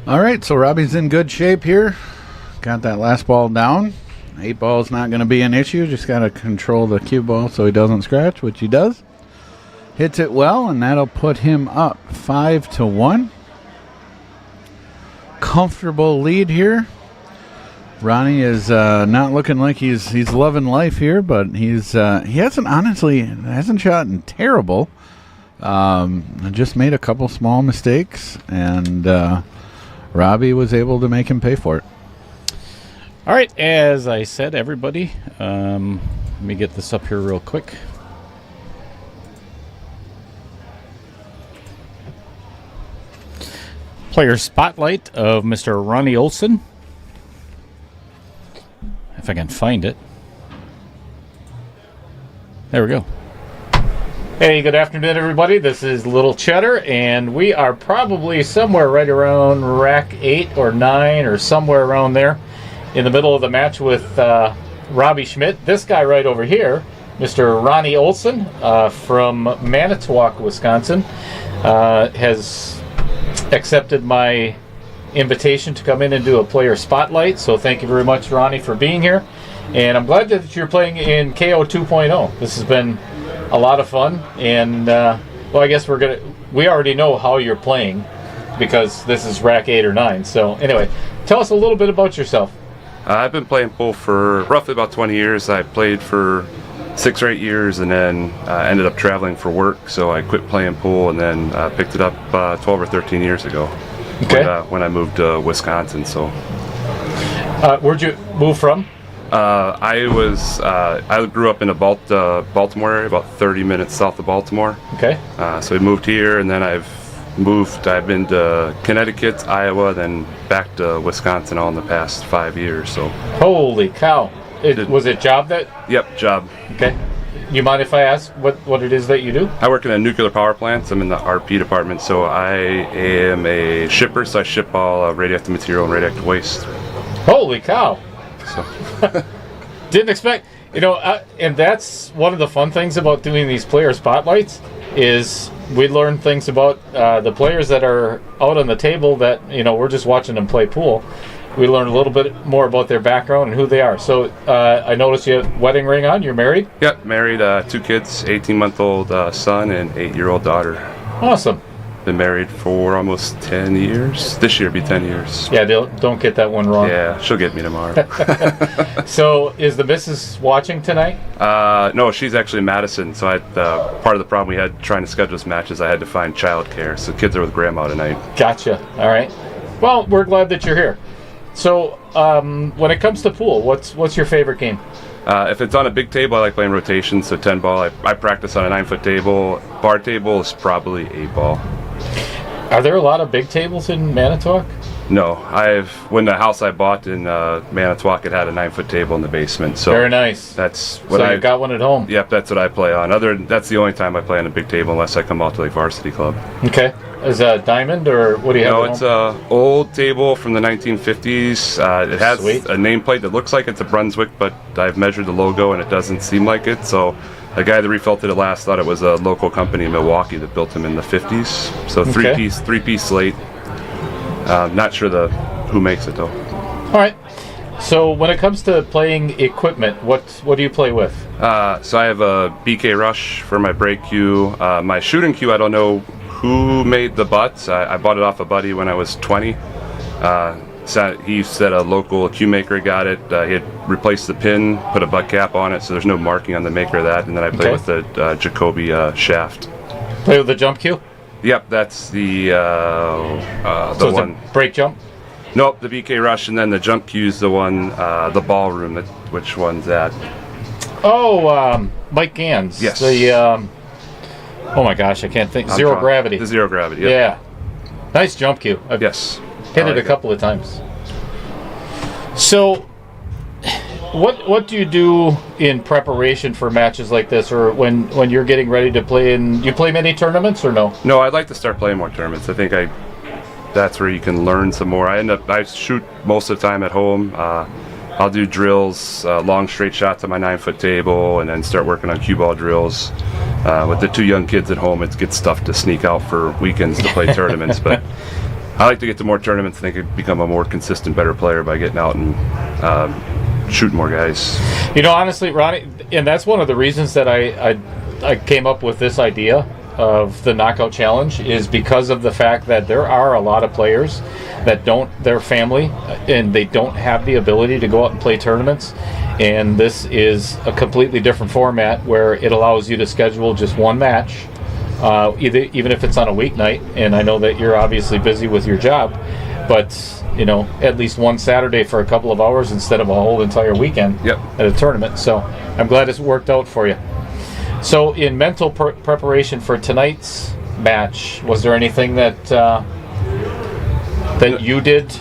All right, so Robbie's in good shape here. Got that last ball down. 8 ball is not going to be an issue. Just got to control the cue ball so he doesn't scratch, which he does. Hits it well, and that'll put him up 5-1. Comfortable lead here. Ronnie is not looking like he's loving life here, but he hasn't shot terrible. Just made a couple small mistakes, and Robbie was able to make him pay for it. All right, as I said, everybody, let me get this up here real quick. Player spotlight of Mr. Ronnie Olson. If I can find it. There we go. Hey, good afternoon, everybody. This is Little Cheddar, and we are probably somewhere right around rack 8 or 9 or somewhere around there in the middle of the match with Robbie Schmidt. This guy right over here, Mr. Ronnie Olson from Manitowoc, Wisconsin, has accepted my invitation to come in and do a player spotlight. So thank you very much, Ronnie, for being here. And I'm glad that you're playing in KO-2.0. This has been a lot of fun. And, well, I guess we already know how you're playing because this is rack 8 or 9. So anyway, tell us a little bit about yourself. I've been playing pool for roughly about 20 years. I played for 6 or 8 years and then ended up traveling for work, so I quit playing pool and then picked it up 12 or 13 years ago. Okay. When I moved to Wisconsin. So where'd you move from? I grew up in the Baltimore area, about 30 minutes south of Baltimore. Okay. So we moved here, and then I've been to Connecticut, Iowa, then back to Wisconsin all in the past 5 years. So holy cow. Was it job that? Yep, job. Okay. you mind if I ask what it is that you do? I work in a nuclear power plant. I'm in the RP department, so I am a shipper. So I ship all radioactive material and radioactive waste. Holy cow! So Didn't expect, and that's one of the fun things about doing these player spotlights is we learn things about the players that are out on the table that, we're just watching them play pool. We learn a little bit more about their background and who they are. So I noticed you have a wedding ring on. You're married? Yep, married, 2 kids, 18-month-old son and 8-year-old daughter. Awesome. Been married for almost 10 years. This year will be 10 years. Yeah, don't get that one wrong. Yeah, she'll get me tomorrow. So is the missus watching tonight? No, she's actually in Madison. So part of the problem we had trying to schedule this match is I had to find childcare. So kids are with grandma tonight. Gotcha. All right. Well, we're glad that you're here. So when it comes to pool, what's your favorite game? If it's on a big table, I like playing rotation. So 10 ball. I practice on a 9-foot table. Bar table is probably 8 ball. Are there a lot of big tables in Manitowoc? No, when the house I bought in Manitowoc, it had a 9-foot table in the basement. So very nice. That's what So you've got one at home. Yep, that's what I play on. That's the only time I play on a big table unless I come out to like varsity club. Okay. Is that a diamond or what do you have? No, at it's home? a old table from the 1950s. It has Sweet. a nameplate that looks like it's a Brunswick, but I've measured the logo and it doesn't seem like it. So the guy that refelted it last thought it was a local company in Milwaukee that built them in the 50s. So three-piece slate. Not sure who makes it though. All right. So when it comes to playing equipment, what do you play with? So I have a BK Rush for my break cue. My shooting cue, I don't know who made the butts. I bought it off a buddy when I was 20. He said a local cue maker got it. He had replaced the pin, put a butt cap on it, so there's no marking on the maker of that. And then I play with the Jacoby shaft. Play with the jump cue? Yep, that's the So one. it's a break jump? Nope, the BK Rush, and then the jump cue's the one, the ballroom. Which one's that? Oh, Mike Gans. Yes. Oh my gosh, I can't think. Zero gravity. The zero gravity. Yep. Yeah. Nice jump cue. I've Yes. hit it a couple of times. So, what do you do in preparation for matches like this, or when you're getting ready to play? You play many tournaments or no? No, I'd like to start playing more tournaments. I think that's where you can learn some more. I shoot most of the time at home. I'll do drills, long straight shots on my 9-foot table, and then start working on cue ball drills. With the 2 young kids at home, it gets tough to sneak out for weekends to play tournaments. But I like to get to more tournaments. I think I could become a more consistent, better player by getting out and shooting more guys. Honestly, Ronnie, and that's one of the reasons that I came up with this idea of the Knockout Challenge is because of the fact that there are a lot of players that their family, and they don't have the ability to go out and play tournaments. And this is a completely different format where it allows you to schedule just one match, even if it's on a weeknight. And I know that you're obviously busy with your job, but at least one Saturday for a couple of hours instead of a whole entire weekend at a tournament. So I'm glad it's worked out for you. So in mental preparation for tonight's match, was there anything that you did?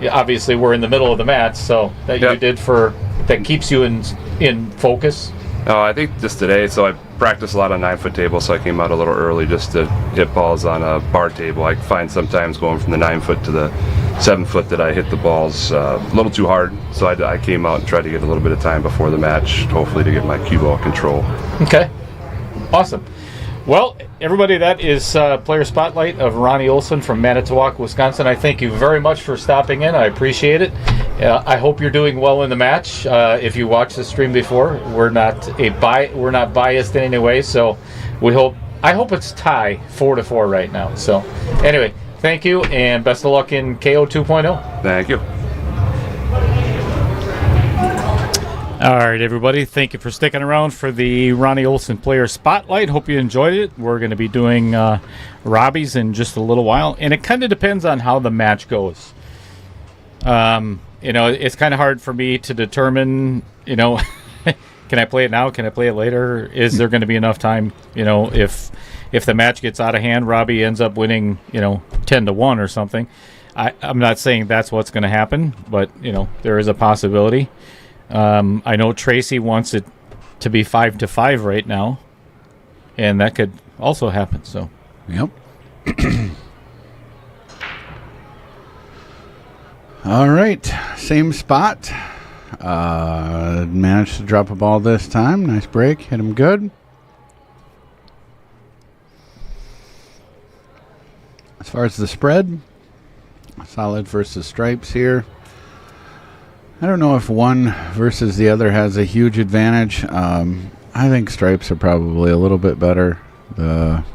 Obviously, we're in the middle of the match, so that you did that keeps you in focus? I think just today, so I practice a lot on 9-foot table, so I came out a little early just to hit balls on a bar table. I find sometimes going from the 9-foot to the 7-foot that I hit the balls a little too hard, so I came out and tried to get a little bit of time before the match, hopefully to get my cue ball control. Okay, awesome. Well, everybody, that is Player Spotlight of Ronnie Olson from Manitowoc, Wisconsin. I thank you very much for stopping in. I appreciate it. I hope you're doing well in the match. If you watched the stream before, we're not biased in any way, so I hope it's tie 4-4 right now. So, anyway, thank you and best of luck in KO 2.0. Thank you. All right, everybody. Thank you for sticking around for the Ronnie Olson Player Spotlight. Hope you enjoyed it. We're going to be doing Robbie's in just a little while, and it kind of depends on how the match goes. It's kind of hard for me to determine, can I play it now? Can I play it later? Is there going to be enough time? If the match gets out of hand, Robbie ends up winning, 10-1 or something. I'm not saying that's what's going to happen, but, there is a possibility. I know Tracy wants it to be 5-5 right now, and that could also happen. So, Yep. All right, same spot. Managed to drop a ball this time. Nice break. Hit him good. As far as the spread, solid versus stripes here. I don't know if one versus the other has a huge advantage. I think stripes are probably a little bit better. The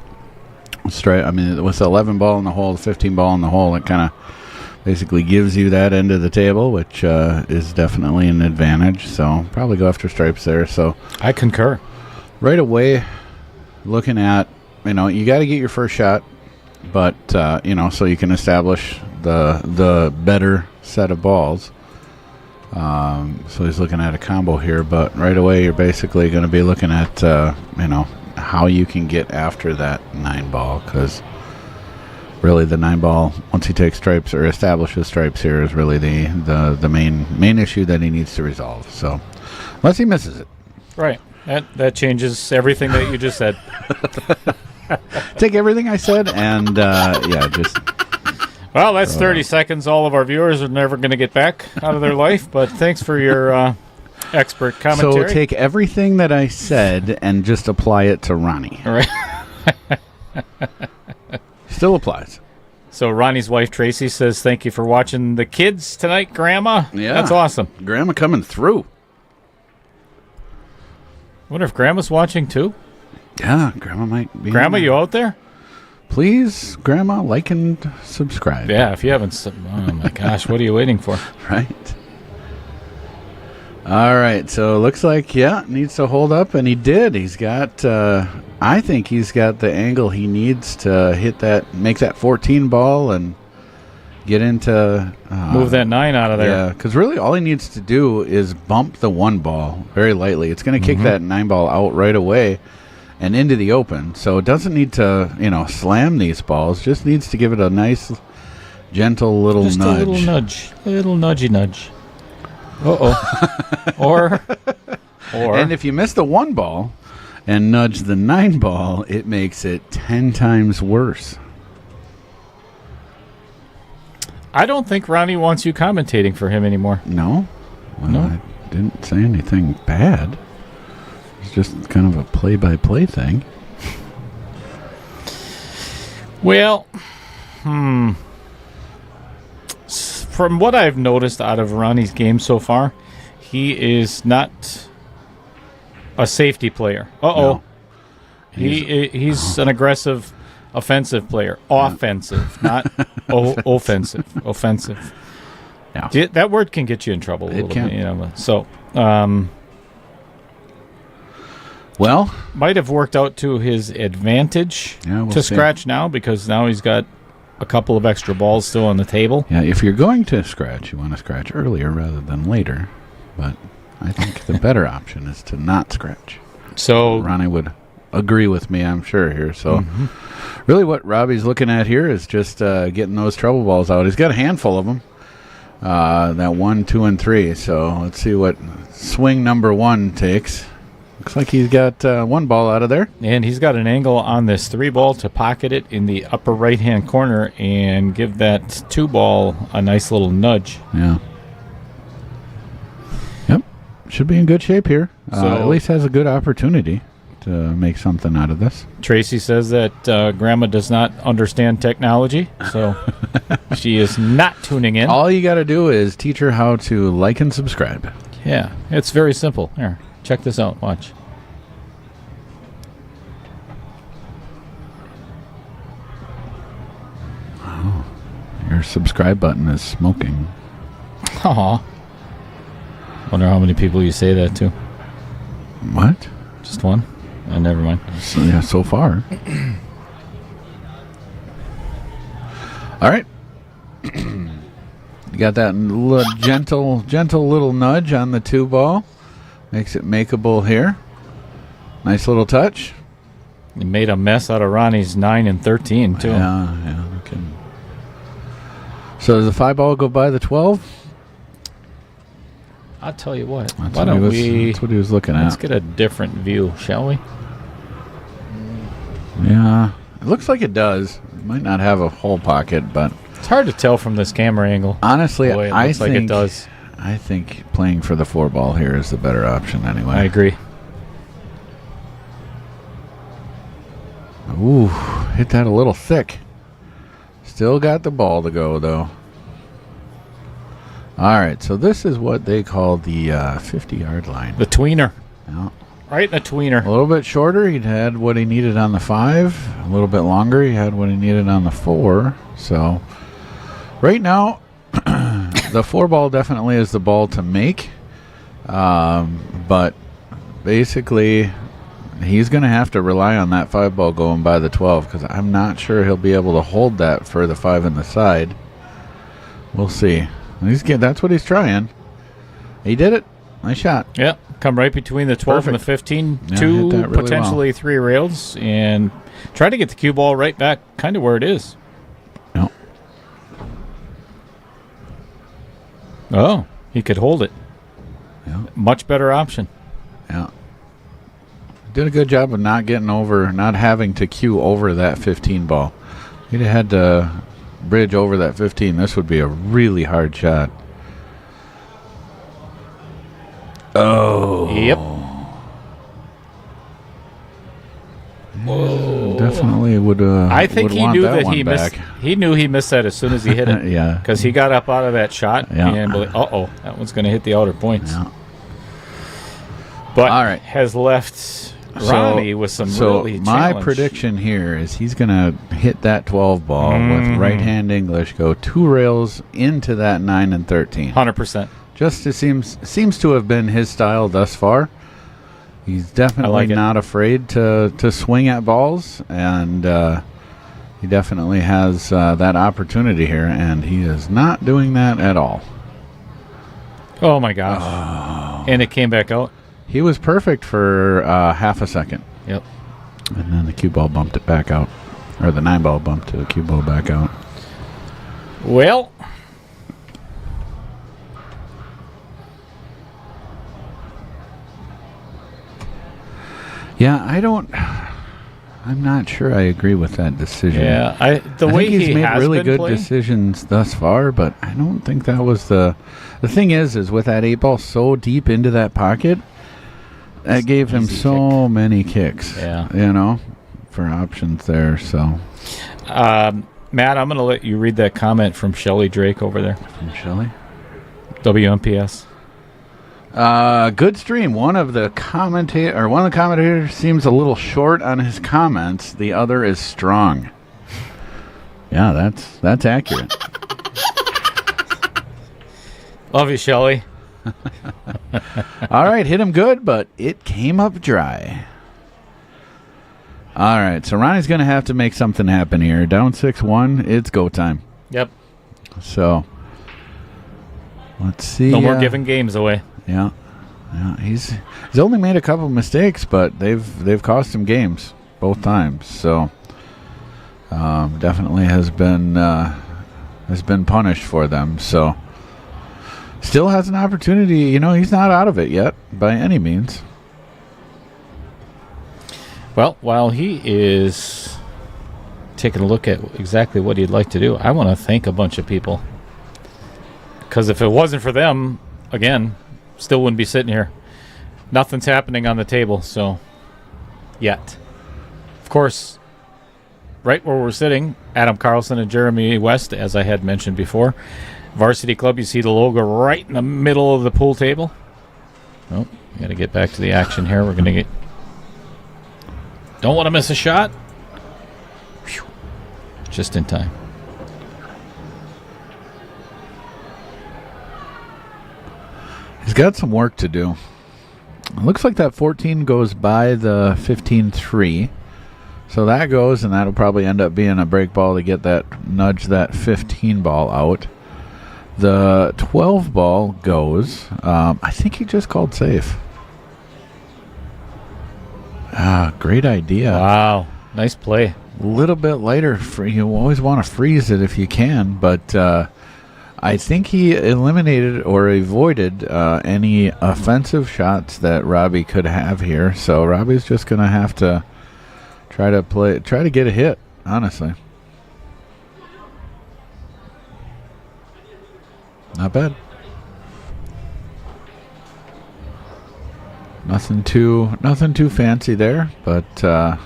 stripe, I mean, with the 11 ball in the hole, the 15 ball in the hole, it kind of basically gives you that end of the table, which is definitely an advantage. So probably go after stripes there. So I concur. Right away, looking at, you got to get your first shot, but so you can establish the better set of balls. So he's looking at a combo here, but right away you're basically going to be looking at how you can get after that 9 ball, because really the 9 ball, once he takes stripes or establishes stripes here, is really the main issue that he needs to resolve. So unless he misses it, right, that changes everything that you just said. Take everything I said and just. Well, that's 30 seconds all of our viewers are never going to get back out of their life, but thanks for your expert commentary. So take everything that I said and just apply it to Ronnie. All right. Still applies. So Ronnie's wife, Tracy, says, thank you for watching the kids tonight, Grandma. Yeah. That's awesome. Grandma coming through. Wonder if Grandma's watching, too? Yeah, Grandma might be. Grandma, you out there? Please, Grandma, like and subscribe. Yeah, if you haven't. Oh, my gosh, what are you waiting for? Right. All right, so it looks like, needs to hold up, and he did. He's got, I think he's got the angle he needs to make that 14 ball and get into... move that 9 out of there. Yeah, because really all he needs to do is bump the 1 ball very lightly. It's going to kick that 9 ball out right away and into the open. So it doesn't need to, slam these balls. Just needs to give it a nice, gentle little nudge. Just a little nudge. A little nudgy nudge. Uh-oh. or. And if you miss the 1 ball and nudge the 9 ball, it makes it 10 times worse. I don't think Ronnie wants you commentating for him anymore. No? Well, No? I didn't say anything bad. It's just kind of a play-by-play thing. Well, from what I've noticed out of Ronnie's game so far, he is not a safety player. Uh-oh. No. He's an aggressive, offensive player. Offensive, not offensive. Offensive. Yeah. That word can get you in trouble a little can. bit. So, Well, might have worked out to his advantage we'll to see. scratch now, because now he's got a couple of extra balls still on the table. Yeah, if you're going to scratch, you want to scratch earlier rather than later. But I think the better option is to not scratch. So Ronnie would agree with me, I'm sure, here. So really what Robbie's looking at here is just getting those trouble balls out. He's got a handful of them. That 1, 2, and 3. So let's see what swing number 1 takes. Looks like he's got 1 ball out of there. And he's got an angle on this 3 ball to pocket it in the upper right-hand corner and give that 2 ball a nice little nudge. Yeah. Yep. Should be in good shape here. So- At least has a good opportunity to make something out of this. Tracy says that Grandma does not understand technology, so she is not tuning in. All you got to do is teach her how to like and subscribe. Yeah, it's very simple. Here, check this out. Watch. Your subscribe button is smoking. Aw. Wonder how many people you say that to. What? Just one? Never mind. So far. All right. You got that gentle little nudge on the 2 ball. Makes it makeable here. Nice little touch. You made a mess out of Ronnie's 9 and 13, too. Yeah. Okay. So does the 5 ball go by the 12? I'll tell you what. That's Why what he don't was, we? That's what he was looking Let's at. get a different view, shall we? Yeah, it looks like it does. It might not have a whole pocket, but It's hard to tell from this camera angle. honestly, The way it I looks think like it does. I think playing for the 4-ball here is the better option anyway. I agree. Ooh, hit that a little thick. Still got the ball to go, though. All right, so this is what they call the 50-yard line. The tweener. Yeah. Right in the tweener. A little bit shorter, he had what he needed on the 5. A little bit longer, he had what he needed on the 4. So right now, the 4-ball definitely is the ball to make. But basically, he's going to have to rely on that 5-ball going by the 12 because I'm not sure he'll be able to hold that for the 5 in the side. We'll see. That's what he's trying. He did it. Nice shot. Yeah, come right between the 12 and the Perfect. 15. Yeah, Two, hit that really potentially well. 3 rails, and try to get the cue ball right back kind of where it is. No. Oh, he could hold it. Yeah. Much better option. Yeah. Did a good job of not having to cue over that 15 ball. He'd have had to bridge over that 15. This would be a really hard shot. Oh. Yep. Definitely would. I think would he want knew that that one he back. missed. He knew he missed that as soon as he hit it. Yeah. Because he got up out of that shot Yeah. and that one's going to hit the outer points. Yeah. But All right. has left Ronnie with some really my challenge. prediction here is he's going to hit that 12 ball with right-hand English, go 2 rails into that 9 and 13. 100%. Just it seems to have been his style thus far. He's definitely like it. not afraid to swing at balls, and he definitely has that opportunity here, and he is not doing that at all. Oh, my gosh. And it came back out. He was perfect for half a second, Yep. and then the cue ball bumped it back out, or the 9-ball bumped the cue ball back out. Well, Yeah, I'm not sure I agree with that decision. yeah. I think he's he made has really been good playing, decisions thus far, but I don't think that was the thing is with that 8-ball so deep into that pocket, that gave him easy so many kicks. Yeah. For options there. So Matt, I'm going to let you read that comment from Shelley Drake over there. from Shelley. WMPS. Good stream. One of the commentators seems a little short on his comments. The other is strong. Yeah, that's accurate. Love you, Shelley. All right, hit him good, but it came up dry. All right, so Ronnie's going to have to make something happen here. Down 6-1, it's go time. Yep. So let's see. No more giving games away. Yeah, he's only made a couple mistakes, but they've cost him games both times. So definitely has been punished for them. So still has an opportunity. He's not out of it yet by any means. Well, while he is taking a look at exactly what he'd like to do, I want to thank a bunch of people. Because if it wasn't for them, again, still wouldn't be sitting here. Nothing's happening on the table, so yet. Of course, right where we're sitting, Adam Carlson and Jeremy West, as I had mentioned before. Varsity Club, you see the logo right in the middle of the pool table. Oh, we got to get back to the action here. We're going to get... Don't want to miss a shot. Whew. Just in time. He's got some work to do. It looks like that 14 goes by the 15-3. So that goes, and that'll probably end up being a break ball to get that, nudge that 15 ball out. The 12 ball goes. I think he just called safe. Great idea. Wow. Nice play. A little bit lighter. You always want to freeze it if you can, but I think he eliminated or avoided any offensive shots that Robbie could have here. So Robbie's just going to have to try to get a hit, honestly. Not bad. Nothing too fancy there, but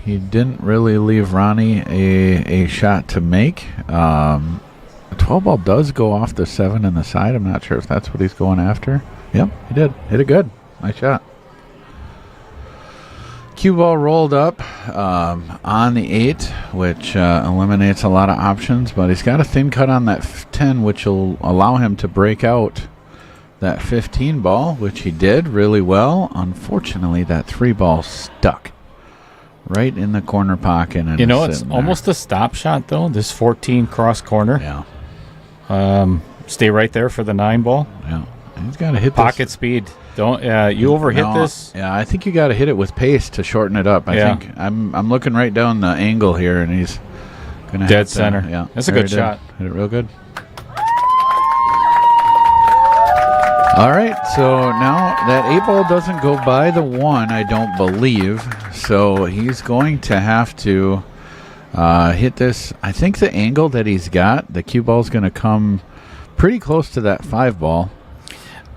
he didn't really leave Ronnie a shot to make. The 12 ball does go off the 7 and the side. I'm not sure if that's what he's going after. Yep, he did. Hit it good. Nice shot. Cue ball rolled up on the 8, which eliminates a lot of options, but he's got a thin cut on that 10, which will allow him to break out that 15 ball, which he did really well. Unfortunately, that 3 ball stuck right in the corner pocket. And it's almost a stop shot, though, this 14 cross corner. Yeah. Stay right there for the 9 ball. Yeah. He's got to hit pocket speed. Don't you overhit this? Yeah, I think you got to hit it with pace to shorten it up. I think I'm looking right down the angle here, and he's going to dead center. Yeah, that's a good shot. Hit it real good. All right, so now that 8 ball doesn't go by the 1, I don't believe. So he's going to have to hit this. I think the angle that he's got, the cue ball's going to come pretty close to that 5 ball.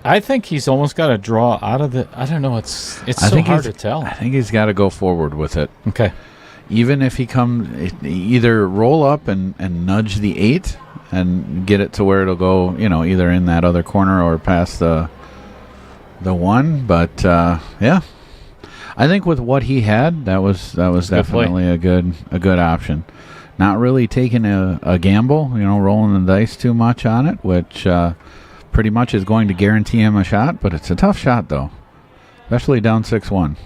I think he's almost got to draw out of the. I don't know. It's so hard to tell. I think he's got to go forward with it. Okay. Even if he comes, either roll up and nudge the 8 and get it to where it'll go, either in that other corner or past the 1. But yeah, I think with what he had, that was definitely a good option. Not really taking a gamble, rolling the dice too much on it, which pretty much is going to guarantee him a shot. But it's a tough shot though, especially down 6-1.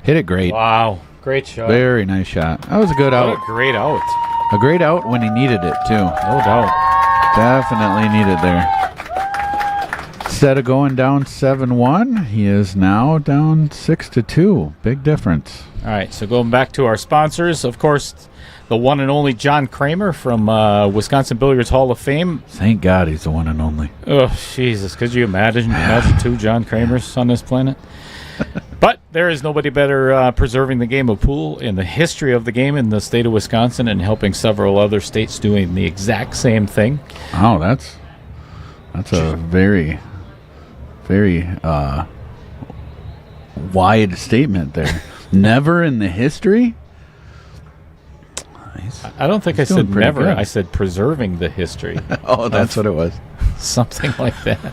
Hit it great. Wow. Great shot. Very nice shot. That was a good out. What a great out. A great out when he needed it, too. No doubt. Definitely needed there. Instead of going down 7-1, he is now down 6-2. Big difference. All right, so going back to our sponsors, of course, the one and only John Kramer from Wisconsin Billiards Hall of Fame. Thank God he's the one and only. Oh, Jesus. Could you imagine 2 John Kramers on this planet? But there is nobody better preserving the game of pool in the history of the game in the state of Wisconsin and helping several other states doing the exact same thing. Oh, that's a very, very wide statement there. Never in the history? I don't think I said never. Good. I said preserving the history. Oh, that's what it was. Something like that.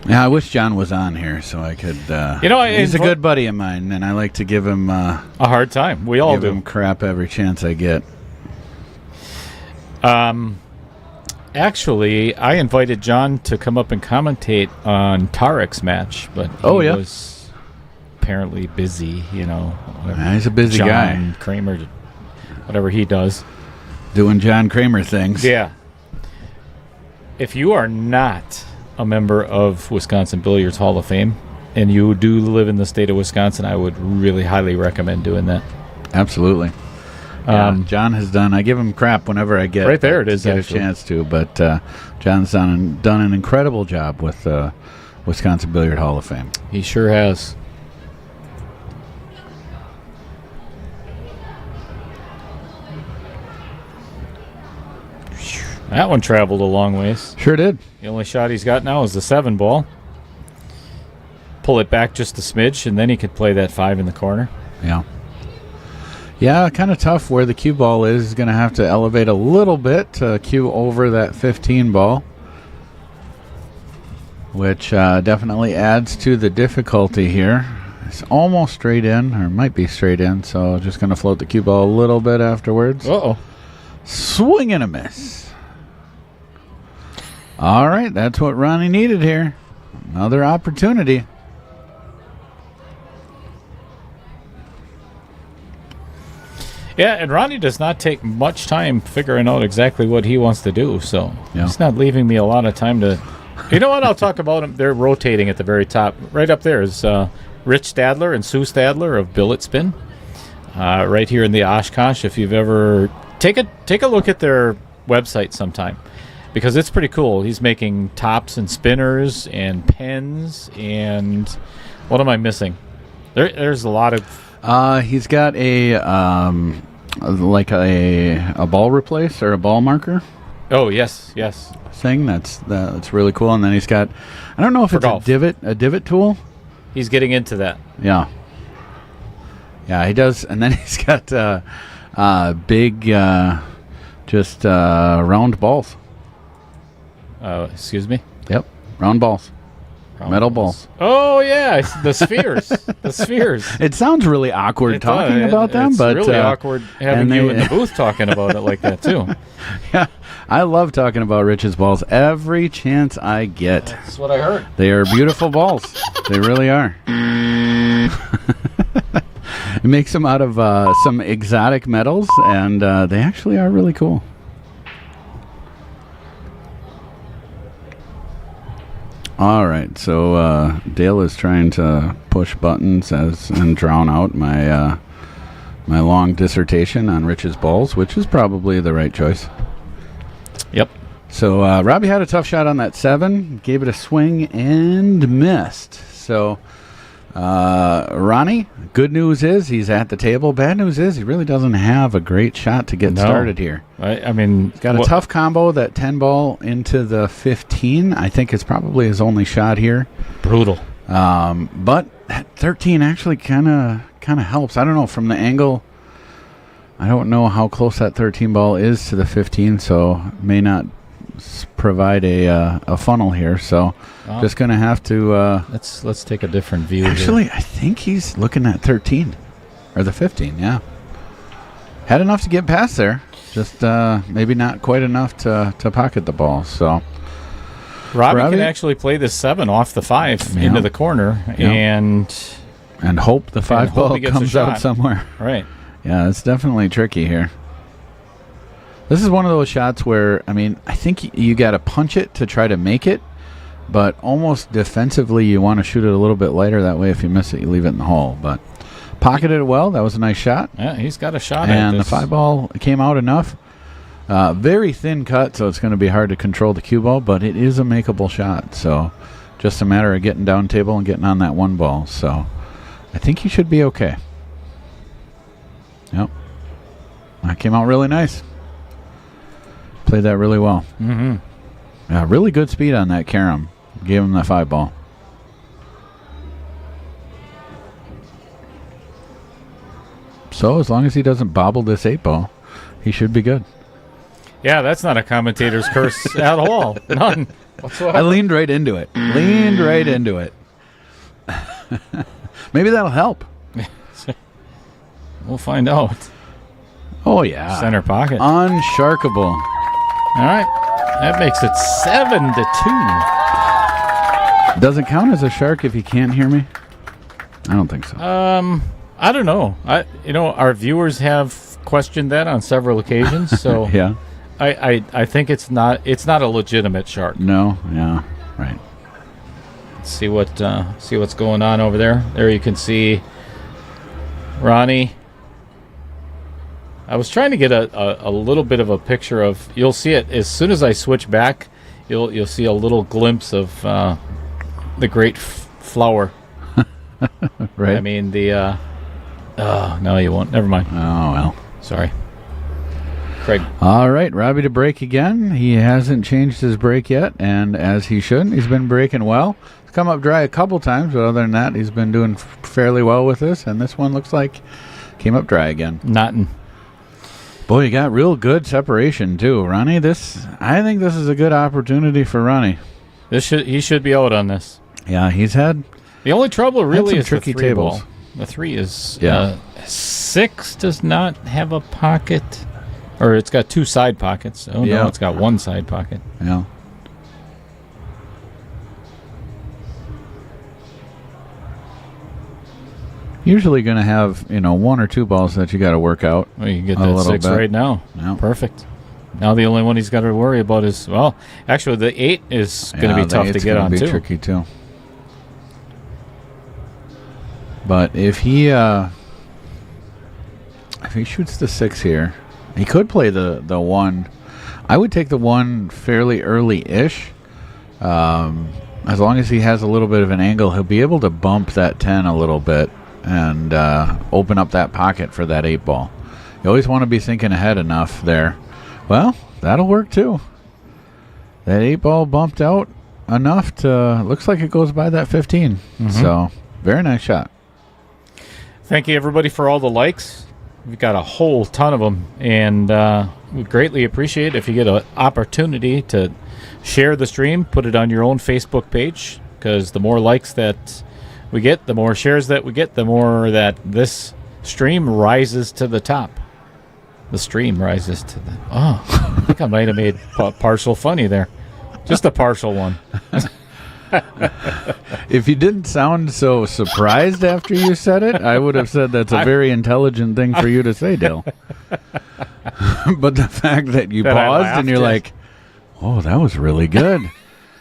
Yeah, I wish John was on here so I could. He's a good buddy of mine, and I like to give him a hard time. We all do. Give him crap every chance I get. Actually, I invited John to come up and commentate on Tarek's match, but he was apparently busy. He's a busy guy. John Kramer, whatever he does, doing John Kramer things. Yeah. If you are not a member of Wisconsin Billiards Hall of Fame and you do live in the state of Wisconsin, I would really highly recommend doing that. Absolutely. John has done. I give him crap whenever I get right there. It is get a chance to, but John's done an incredible job with Wisconsin Billiard Hall of Fame. He sure has. That one traveled a long ways. Sure did. The only shot he's got now is the 7 ball. Pull it back just a smidge, and then he could play that 5 in the corner. Yeah. Yeah, kind of tough where the cue ball is. He's going to have to elevate a little bit to cue over that 15 ball, which definitely adds to the difficulty here. It's almost straight in, or might be straight in, so just going to float the cue ball a little bit afterwards. Uh-oh. Swing and a miss. All right, that's what Ronnie needed here. Another opportunity. Yeah, and Ronnie does not take much time figuring out exactly what he wants to do, so he's not leaving me a lot of time to... You know what? I'll talk about him. They're rotating at the very top. Right up there is Rich Stadler and Sue Stadler of Billet Spin. right here in the Oshkosh. If you've ever take a look at their website sometime, because it's pretty cool. He's making tops and spinners and pens and what am I missing? There's a lot of. He's got a like a ball replace or a ball marker. Oh yes. Thing that's really cool. And then he's got, I don't know if For it's golf. a divot tool. He's getting into that. Yeah, he does. And then he's got big, just round balls. Excuse me. Yep, round balls. Metal balls. Oh yeah, the spheres. The spheres. It sounds really awkward talking about them, it's but really awkward having you in the they- booth talking about it like that too. yeah, I love talking about Rich's balls every chance I get. That's what I heard. They are beautiful balls. They really are. It makes them out of some exotic metals, and they actually are really cool. All right, so Dale is trying to push buttons and drown out my my long dissertation on Rich's balls, which is probably the right choice. Yep. So Robbie had a tough shot on that 7, gave it a swing and missed. So Ronnie, good news is he's at the table. Bad news is he really doesn't have a great shot to get started here. I mean, He's got a tough combo, that 10 ball into the 15. I think it's probably his only shot here. Brutal. But that 13 actually kind of helps. I don't know from the angle. I don't know how close that 13 ball is to the 15, so may not provide a funnel here. So just gonna have to. Let's take a different view. Actually, I think he's looking at 13 or the 15. Yeah, had enough to get past there. Just maybe not quite enough to pocket the ball. So Robbie Robbie? can actually play this 7 off the 5 Yeah. into the corner and hope the 5 hope ball he gets a comes out shot. somewhere. right. Yeah, it's definitely tricky here. This is one of those shots where, I mean, I think you got to punch it to try to make it, but almost defensively you want to shoot it a little bit lighter. That way if you miss it, you leave it in the hole. But pocketed it well. That was a nice shot. Yeah, he's got a shot at And the this. 5 ball came out enough. Very thin cut, so it's going to be hard to control the cue ball, but it is a makeable shot. So just a matter of getting down table and getting on that 1 ball. So I think he should be okay. Yep. That came out really nice. Played that really well. Mm-hmm. Yeah, really good speed on that carom. Gave him the 5 ball. So as long as he doesn't bobble this 8 ball, he should be good. Yeah, that's not a commentator's curse at all. None whatsoever. I leaned right into it. Maybe that'll help. We'll find out. Oh, yeah. Center pocket. Unsharkable. All right. That makes it 7-2. Does it count as a shark if you can't hear me? I don't think so. I don't know. Our viewers have questioned that on several occasions, so Yeah. I think it's not a legitimate shark. No. Yeah. Right. Let's see what's going on over there. There you can see Ronnie. I was trying to get a little bit of a picture of. You'll see it as soon as I switch back. You'll see a little glimpse of the great flower. Right. I mean the. No, you won't. Never mind. Oh, well. Sorry, Craig. All right, Robbie to break again. He hasn't changed his break yet, and as he shouldn't, he's been breaking well. He's come up dry a couple times, but other than that, he's been doing fairly well with this, and this one looks like came up dry again. Nottin'. Boy, you got real good separation, too, Ronnie. I think this is a good opportunity for Ronnie. He should be out on this. Yeah, he's had... The only trouble really some is tricky the 3 tables. ball. The 3 is 6 does not have a pocket, or it's got 2 side pockets. Oh Yeah. no, it's got 1 side pocket. Yeah. Usually going to have, 1 or 2 balls that you got to work out. Well, you can get A that little 6 bit. right now. Yeah. Perfect. Now the only one he's got to worry about is, well, actually the 8 is going to be tough to get on It's too. going to be tricky, too. But if he if he shoots the 6 here, he could play the 1. I would take the 1 fairly early-ish. As long as he has a little bit of an angle, he'll be able to bump that 10 a little bit and open up that pocket for that 8 ball. You always want to be thinking ahead enough there. Well, that'll work too. That 8 ball bumped out enough to, looks like it goes by that 15. So, very nice shot. Thank you, everybody, for all the likes. We've got a whole ton of them, and we greatly appreciate if you get an opportunity to share the stream, put it on your own Facebook page, because the more likes that we get, the more shares that we get, the more that this stream rises to the top. The stream rises to the... Oh, I think I might have made partial funny there. Just a partial one. If you didn't sound so surprised after you said it, I would have said that's a very intelligent thing for you to say, Dale. But the fact that you paused and you're like, oh, that was really good.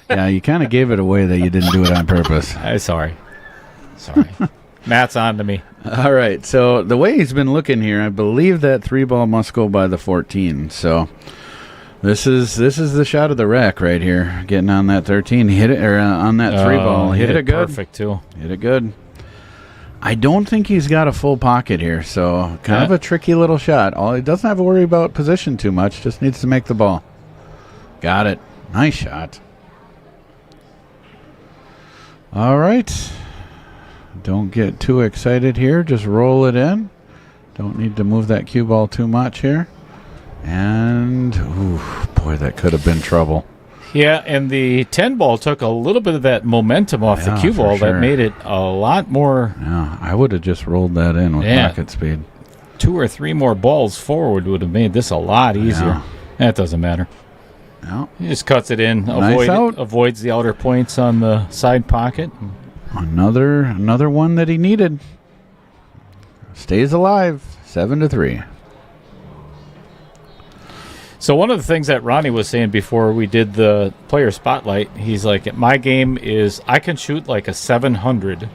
Yeah, you kind of gave it away that you didn't do it on purpose. Sorry. Matt's on to me. All right, so the way he's been looking here, I believe that 3 ball must go by the 14. So this is the shot of the rack right here. Getting on that 13, hit it, or on that 3 ball, hit it good. Perfect too. Hit it good. I don't think he's got a full pocket here, so kind of a tricky little shot. He doesn't have to worry about position too much. Just needs to make the ball. Got it. Nice shot. All right. Don't get too excited here. Just roll it in. Don't need to move that cue ball too much here. And, ooh, boy, that could have been trouble. Yeah, and the 10 ball took a little bit of that momentum off the cue ball that made it a lot more. Yeah, I would have just rolled that in with pocket speed. 2 or 3 more balls forward would have made this a lot easier. Yeah. That doesn't matter. No. He just cuts it in, Nice out. avoids the outer points on the side pocket. Another one that he needed. Stays alive, 7-3. So one of the things that Ronnie was saying before we did the player spotlight, he's like, my game is I can shoot like a 700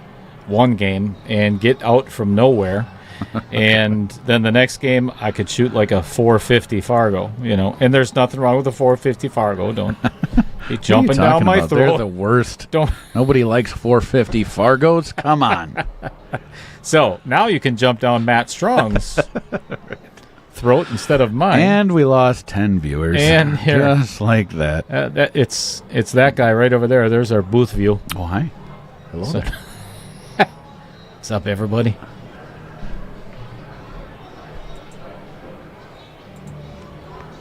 one game and get out from nowhere. And then the next game I could shoot like a 450 Fargo, and there's nothing wrong with a 450 Fargo. Don't be jumping down my throat. They're the worst. Nobody likes 450 Fargos. Come on. So now you can jump down Matt Strong's throat instead of mine. And we lost 10 viewers. And here, just like that. It's that guy right over there. There's our booth view. Oh, hi. Hello there. What's up, everybody?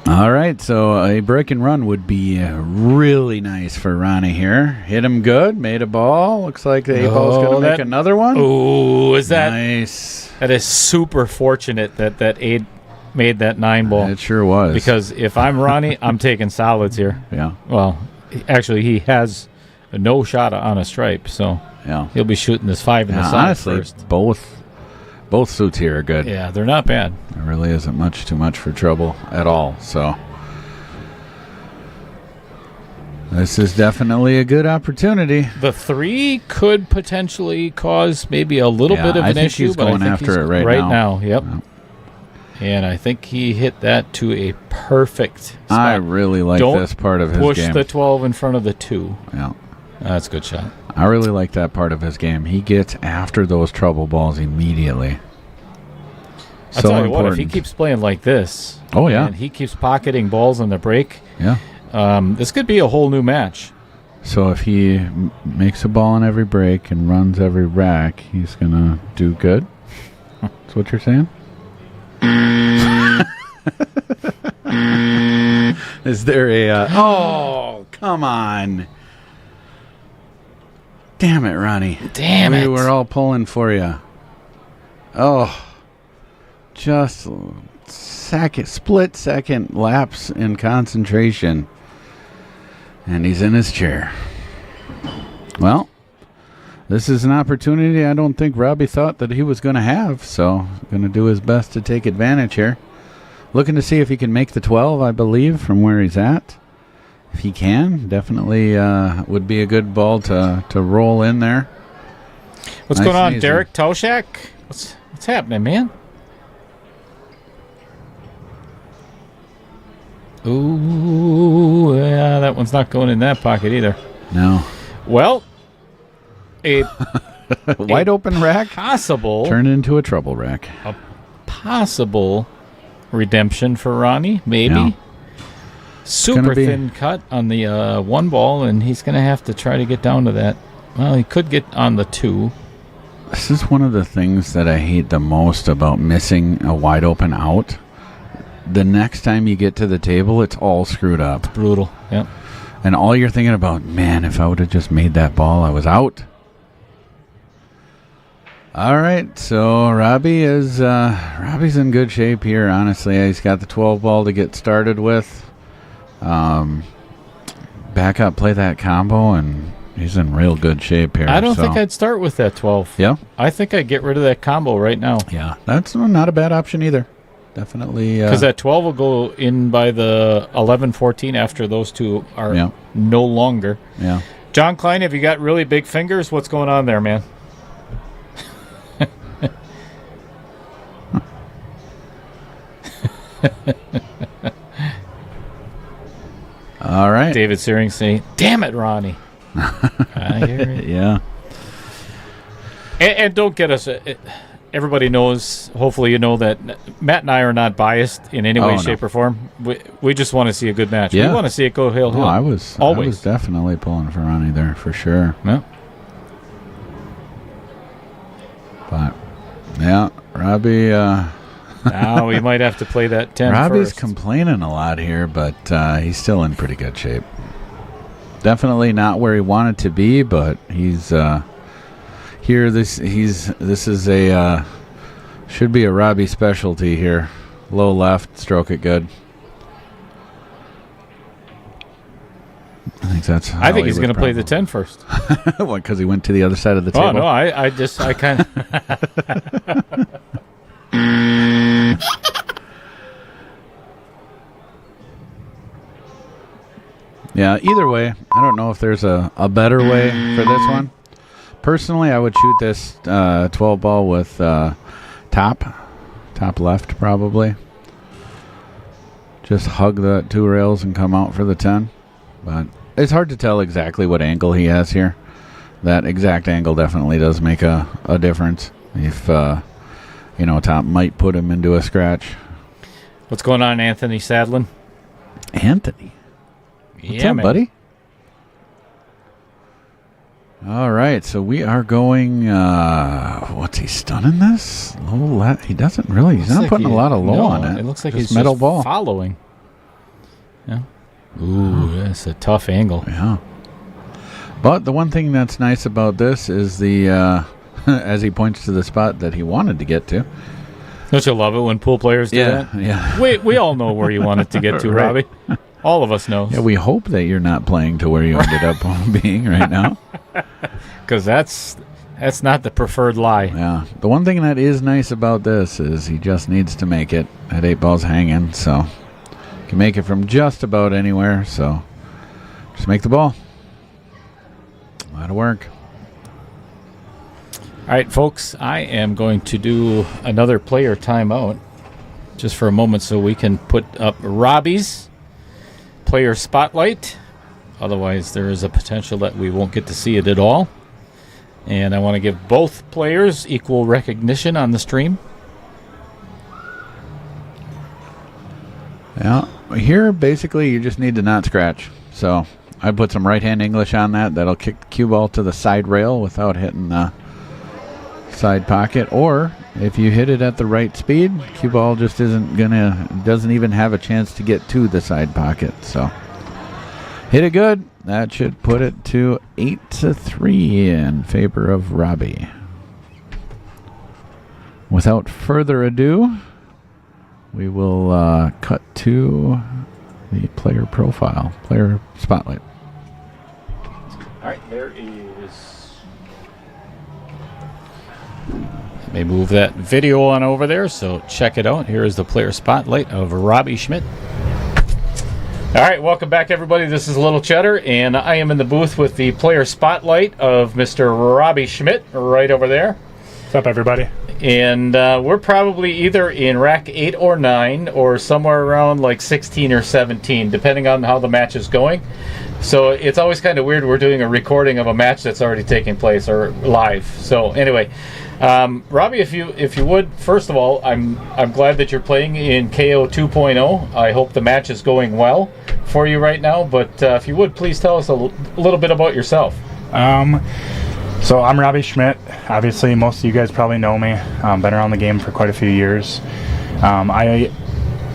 All right, so a break and run would be really nice for Ronnie here. Hit him good, made a ball. Looks like the 8 ball's going to make another one. Oh, is that nice? That is super fortunate that 8 made that 9 ball. It sure was. Because if I'm Ronnie, I'm taking solids here. Yeah. Well, actually, he has no shot on a stripe, so he'll be shooting this 5 in the side honestly, first. Both suits here are good. Yeah, they're not bad. There really isn't too much for trouble at all. So this is definitely a good opportunity. The 3 could potentially cause maybe a little bit of an issue, he's going after it right now. Yep. And I think he hit that to a perfect spot. I really like this part of his game. Push the 12 in front of the 2. Yeah. That's a good shot. I really like that part of his game. He gets after those trouble balls immediately. I'll tell you what, if he keeps playing like this, and he keeps pocketing balls on the break, this could be a whole new match. So if he makes a ball on every break and runs every rack, he's going to do good? That's what you're saying? Is there a... oh, come on. Damn it, Ronnie. Damn it. We were all pulling for you. Oh. Just split second lapse in concentration. And he's in his chair. Well, this is an opportunity I don't think Robbie thought that he was going to have. So, going to do his best to take advantage here. Looking to see if he can make the 12, I believe, from where he's at. If he can, definitely would be a good ball to roll in there. What's going on, Derek Toshak? What's happening, man? Ooh, yeah, that one's not going in that pocket either. No. Well, a Wide open rack. possible Turn into a trouble rack. possible redemption for Ronnie, maybe. Yeah. Super be- thin cut on the 1 ball, and he's going to have to try to get down to that. Well, he could get on the 2. This is one of the things that I hate the most about missing a wide open out. The next time you get to the table, it's all screwed up. Brutal. Yep. And all you're thinking about, man, if I would have just made that ball, I was out. All right, so Robbie's in good shape here, honestly. He's got the 12 ball to get started with. Back up, play that combo, and he's in real good shape here. I don't think I'd start with that 12. Yeah? I think I'd get rid of that combo right now. Yeah, that's not a bad option either. Definitely. Because that 12 will go in by the 11, 14 after those two are no longer. Yeah. John Klein, have you got really big fingers? What's going on there, man? All right. David Searing saying, damn it, Ronnie. I hear it. Yeah. And don't get us... everybody knows, hopefully you know, that Matt and I are not biased in any way, shape, or form. We just want to see a good match. Yeah. We want to see it go hill. I was definitely pulling for Ronnie there, for sure. Yeah. But, yeah, Robbie... Now we might have to play that 10 Robbie's first. complaining a lot here, but he's still in pretty good shape. Definitely not where he wanted to be, but he's here. This is a should be a Robbie specialty here. Low left, stroke it good. I think he's going to play the 10 first. What? Because he went to the other side of the table. Oh no, I kind of. Yeah, either way, I don't know if there's a better way for this one. Personally, I would shoot this 12 ball with top left probably. Just hug the 2 rails and come out for the 10. But it's hard to tell exactly what angle he has here. That exact angle definitely does make a difference. If, top might put him into a scratch. What's going on, Anthony Sadlin? Anthony? What's up, man. buddy? All right, so we are going. What's he stunning this? Low he doesn't really. He's not putting a lot of low on it. It looks like just he's metal just ball following. Yeah. Ooh, that's a tough angle. Yeah. But the one thing that's nice about this is the as he points to the spot that he wanted to get to. Don't you love it when pool players do that? Yeah. We all know where you wanted to get to, Right. Robbie. All of us know. Yeah, we hope that you're not playing to where you ended up being right now. Because that's not the preferred lie. Yeah. The one thing that is nice about this is he just needs to make it at 8 balls hanging, so he can make it from just about anywhere, so just make the ball. That'll work. All right, folks, I am going to do another player timeout just for a moment so we can put up Robbie's player spotlight. Otherwise, there is a potential that we won't get to see it at all. And I want to give both players equal recognition on the stream. Yeah. Here, basically, you just need to not scratch. So I put some right-hand English on that. That'll kick the cue ball to the side rail without hitting the side pocket. Or if you hit it at the right speed, cue ball just doesn't even have a chance to get to the side pocket. So hit it good. That should put it to 8-3 in favor of Robbie. Without further ado, we will cut to the player profile, player spotlight. All right, there is. Let me move that video on over there, so check it out. Here is the player spotlight of Robbie Schmidt. All right, welcome back, everybody. This is Little Cheddar, and I am in the booth with the player spotlight of Mr. Robbie Schmidt right over there. What's up, everybody? and we're probably either in rack 8 or 9 or somewhere around like 16 or 17, depending on how the match is going. So it's always kind of weird. We're doing a recording of a match that's already taking place or live. So anyway, Robbie, if you would, first of all, I'm glad that you're playing in KO 2.0. I hope the match is going well for you right now. But if you would, please tell us a little bit about yourself. So I'm Robbie Schmidt. Obviously, most of you guys probably know me. Been around the game for quite a few years. I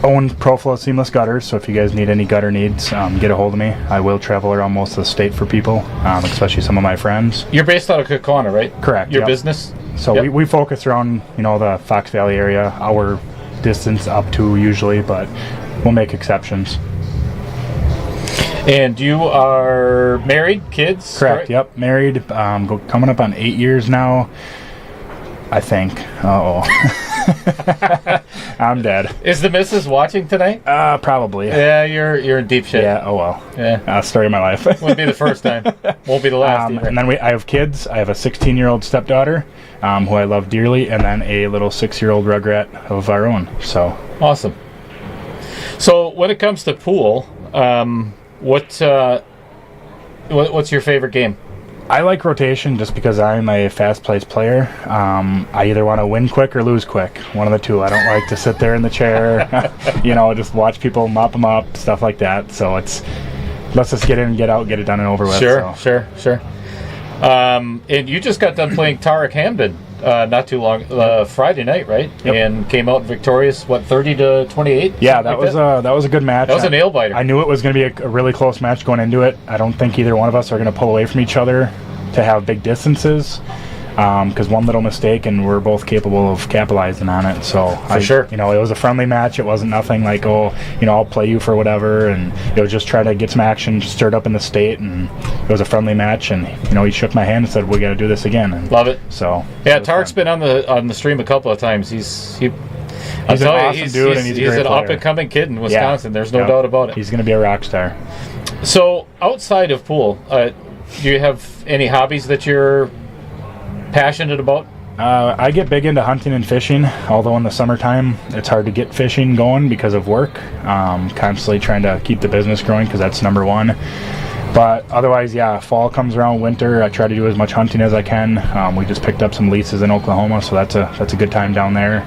own ProFlow Seamless Gutters, so if you guys need any gutter needs, get a hold of me. I will travel around most of the state for people, especially some of my friends. You're based out of Kaukauna, right? Correct. Your yep. business? So Yep. we focus around, the Fox Valley area, our distance up to usually, but we'll make exceptions. And you are married, kids? Correct. Right? Yep. Married. Coming up on 8 years now, I think. I'm dead. Is the missus watching tonight? Probably. Yeah, you're in deep shit. Yeah. Oh well. Yeah. Story of my life. Wouldn't be the first time. Won't be the last either. And then I have kids. I have a 16-year-old stepdaughter, who I love dearly, and then a little 6-year-old rugrat of our own. So Awesome. So when it comes to pool, what's your favorite game? I like rotation just because I'm a fast-paced player. I either want to win quick or lose quick. One of the two. I don't like to sit there in the chair, just watch people mop them up, stuff like that. So let's just get in, get out, get it done and over with. Sure. And you just got done playing Tarek Hamden not too long, Friday night, right? Yep. And came out victorious, 30-28? Yeah, that was a good match. That was a nail biter. I knew it was going to be a really close match going into it. I don't think either one of us are going to pull away from each other to have big distances, because one little mistake and we're both capable of capitalizing on it. So sure. It was a friendly match. It wasn't nothing like, I'll play you for whatever, and it was just trying to get some action stirred up in the state, and it was a friendly match. And he shook my hand and said, "We got to do this again." And love it. So yeah, Tarek's been on the stream a couple of times. He's an awesome dude, and he's a great an player. up and coming kid in Wisconsin. Yeah. There's no doubt about it. He's going to be a rock star. So outside of pool, do you have any hobbies that you're passionate about? I get big into hunting and fishing, although in the summertime it's hard to get fishing going because of work. Constantly trying to keep the business growing because that's number one. But otherwise, yeah, fall comes around, winter, I try to do as much hunting as I can. We just picked up some leases in Oklahoma, so that's a good time down there.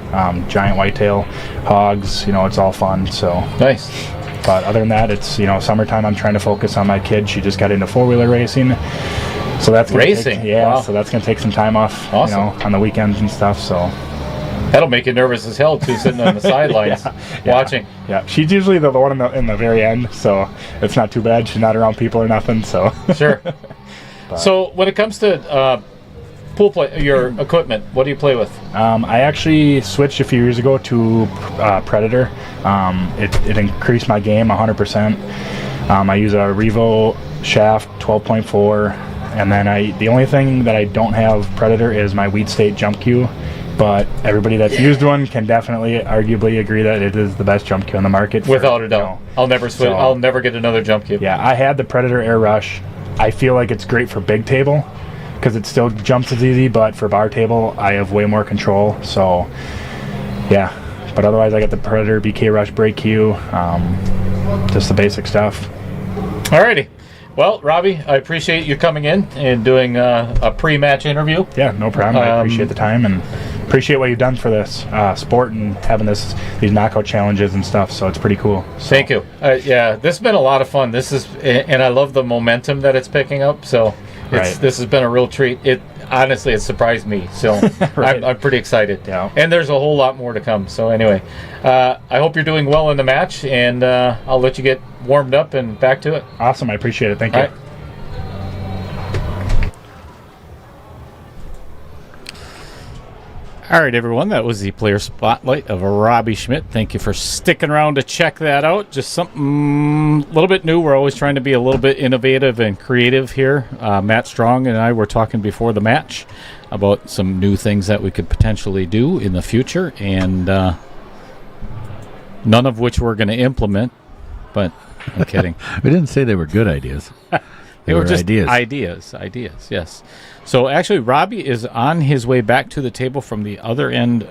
Giant whitetail, hogs, it's all fun. So Nice. But other than that, it's summertime. I'm trying to focus on my kid. She just got into 4-wheeler racing, so that's gonna racing. Wow. Wow. So that's gonna take some time off, Awesome. on the weekends and stuff. So That'll make you nervous as hell too, sitting on the sidelines watching. Yeah, she's usually the one in the very end, so it's not too bad. She's not around people or nothing. So Sure. So when it comes to pool play, your equipment, what do you play with? I actually switched a few years ago to Predator. It increased my game 100%. I use a Revo shaft 12.4, and then the only thing that I don't have Predator is my Weed State jump cue. But everybody that's used one can definitely arguably agree that it is the best jump cue on the market. Without a doubt. I'll never switch. So- I'll never get another jump cue. Yeah, I had the Predator Air Rush. I feel like it's great for big table because it still jumps as easy, but for bar table, I have way more control. So, yeah. But otherwise, I got the Predator BK Rush brake cue, just the basic stuff. Alrighty. Well, Robbie, I appreciate you coming in and doing a pre-match interview. Yeah, no problem. I appreciate the time and appreciate what you've done for this sport and having these knockout challenges and stuff. So it's pretty cool. So. Thank you. Yeah, this has been a lot of fun. And I love the momentum that it's picking up. So this has been a real treat. Honestly, it surprised me. So Right. I'm pretty excited. Yeah. And there's a whole lot more to come. So anyway, I hope you're doing well in the match, and I'll let you get warmed up and back to it. Awesome. I appreciate it. Thank you. All right. All right, everyone, that was the player spotlight of Robbie Schmidt. Thank you for sticking around to check that out. Just something a little bit new. We're always trying to be a little bit innovative and creative here. Matt Strong and I were talking before the match about some new things that we could potentially do in the future, and none of which we're going to implement, but I'm kidding. We didn't say they were good ideas. They were just ideas. Ideas, yes. So actually, Robbie is on his way back to the table from the other end,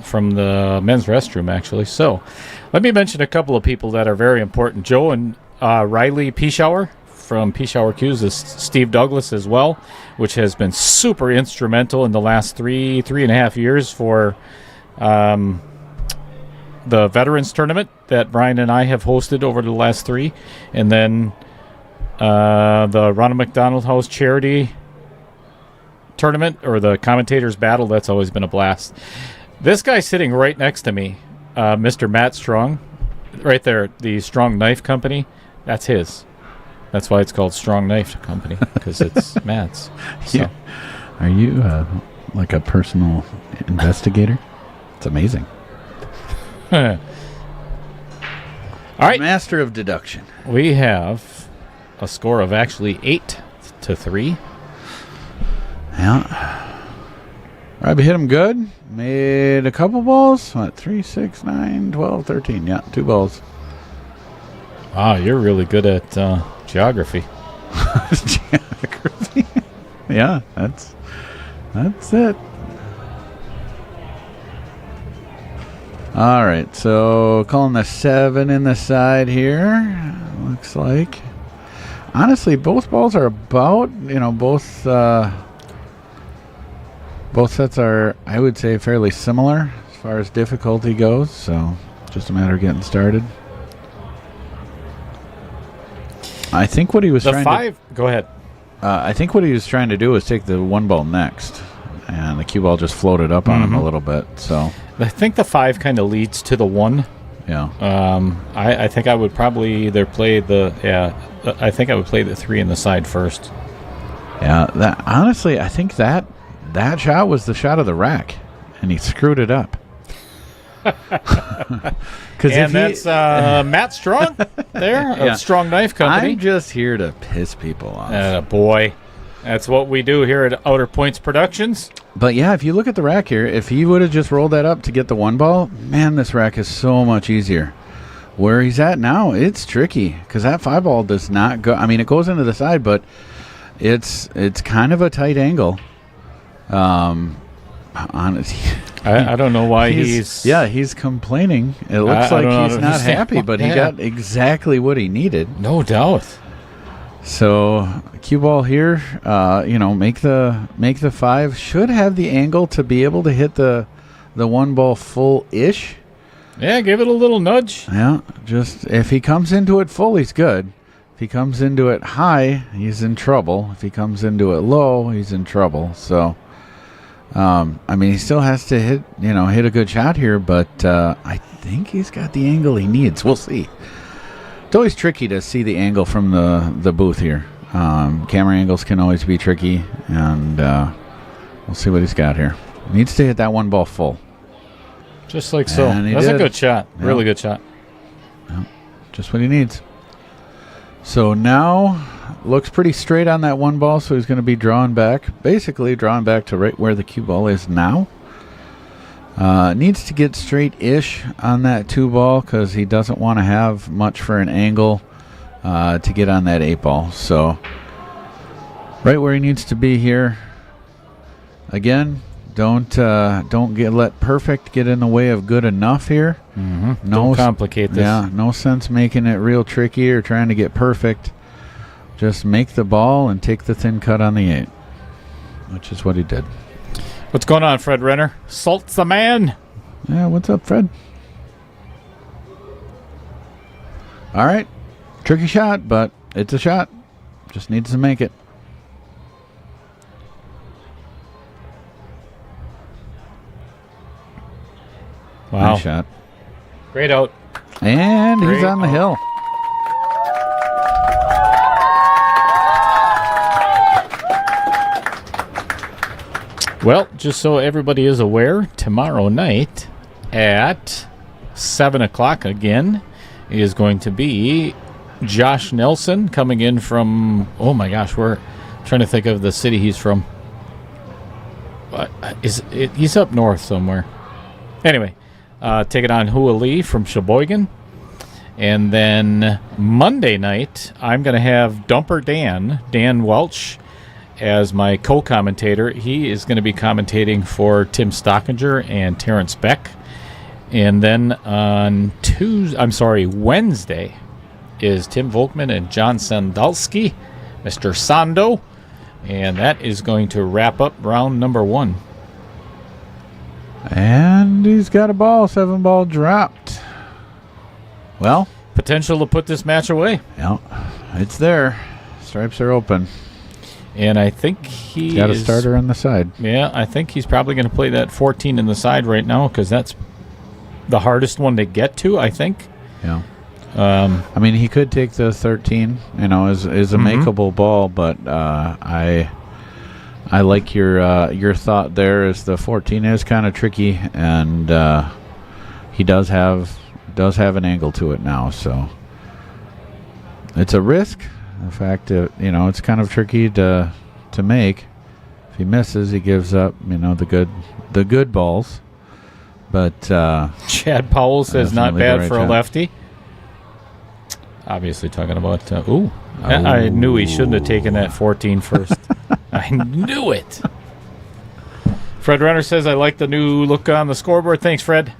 from the men's restroom, actually. So let me mention a couple of people that are very important. Joe and Riley Pischauer from Pischauer Q's is Steve Douglas as well, which has been super instrumental in the last three and a half years for the Veterans Tournament that Brian and I have hosted over the last 3. And then the Ronald McDonald House Charity Tournament, or the Commentators Battle, that's always been a blast. This guy sitting right next to me, Mr. Matt Strong, right there, the Strong Knife Company, that's his. That's why it's called Strong Knife Company, because it's Matt's. So. Yeah. Are you like a personal investigator? It's amazing. All right. Master of deduction. We have a score of actually 8-3. Yeah. Robbie hit him good. Made a couple balls. What, 3, 6, 9, 12, 13. Yeah, 2 balls. Wow, you're really good at geography. Geography. Yeah, that's it. All right, so calling the 7 in the side here. Looks like. Honestly, both balls are about, both sets are, I would say, fairly similar as far as difficulty goes. So just a matter of getting started. I think what he was Go ahead. I think what he was trying to do was take the 1 ball next, and the cue ball just floated up on him a little bit. So I think the 5 kind of leads to the 1. Yeah. I think I would probably either play I think I would play the 3 in the side first. Yeah. That honestly, I think that shot was the shot of the rack, and he screwed it up. And that's Matt Strong there of Strong Knife Company. I'm just here to piss people off. Boy, that's what we do here at Outer Points Productions. But yeah, if you look at the rack here, if he would have just rolled that up to get the 1 ball, man, this rack is so much easier. Where he's at now, it's tricky because that 5 ball does not go. I mean, it goes into the side, but it's kind of a tight angle. Honestly, I don't know why he's complaining. It looks like he's not happy, but he got exactly what he needed. No doubt. So cue ball here, make the 5. Should have the angle to be able to hit the 1 ball full-ish. Yeah, give it a little nudge. Yeah, just if he comes into it full, he's good. If he comes into it high, he's in trouble. If he comes into it low, he's in trouble. So, he still has to hit a good shot here, but I think he's got the angle he needs. We'll see. It's always tricky to see the angle from the booth here. Camera angles can always be tricky, and we'll see what he's got here. Needs to hit that 1 ball full. Just like so. And That's a good shot. Yep. Really good shot. Yep. Just what he needs. So now looks pretty straight on that 1 ball, so he's going to be basically drawn back to right where the cue ball is now. Needs to get straight-ish on that 2 ball because he doesn't want to have much for an angle to get on that 8 ball. So right where he needs to be here. Again, don't let perfect get in the way of good enough here. Mm-hmm. Don't complicate this. Yeah, no sense making it real tricky or trying to get perfect. Just make the ball and take the thin cut on the 8, which is what he did. What's going on, Fred Renner? Salt's the man. Yeah, what's up, Fred? All right. Tricky shot, but it's a shot. Just needs to make it. Wow. Nice shot. Great out. And he's on the hill. Well, just so everybody is aware, tomorrow night at 7 o'clock again is going to be Josh Nelson coming in from, oh my gosh, we're trying to think of the city he's from. He's up north somewhere. Anyway, taking on Hua Lee from Sheboygan. And then Monday night, I'm going to have Dumper Dan Welch, as my co-commentator. He is going to be commentating for Tim Stockinger and Terrence Beck. And then on Wednesday is Tim Volkman and John Sandalski, Mr. Sando. And that is going to wrap up round number 1. And he's got a ball, 7-ball dropped. Well, potential to put this match away. Yeah, it's there. Stripes are open. And I think he's got a starter on the side. Yeah, I think he's probably going to play that 14 in the side right now because that's the hardest one to get to, I think. Yeah. I mean, he could take the 13, is a makeable ball, but I like your thought there. Is the 14 is kind of tricky, and he does have an angle to it now, so it's a risk. The fact that it's kind of tricky to make. If he misses, he gives up the good balls. But Chad Powell says not bad for a lefty. Obviously talking about I knew he shouldn't have taken that 14 first. I knew it. Fred Renner says, I like the new look on the scoreboard. Thanks, Fred.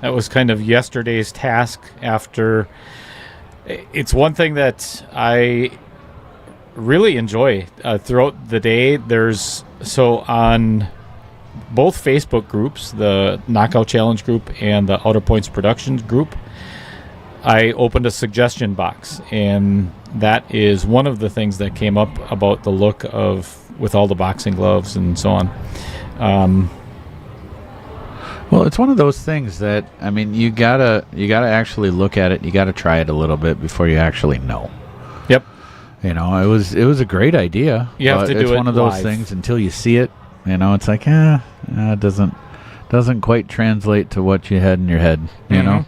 That was kind of yesterday's task after. It's one thing that I really enjoy throughout the day. On both Facebook groups, the Knockout Challenge group and the Outer Points Productions group, I opened a suggestion box, and that is one of the things that came up about the look with all the boxing gloves and so on. Well, it's one of those things that you gotta actually look at it. You gotta try it a little bit before you actually know. Yep. It was a great idea. You have to do it. It's one of those live. things until you see it. It's like it doesn't quite translate to what you had in your head. You know.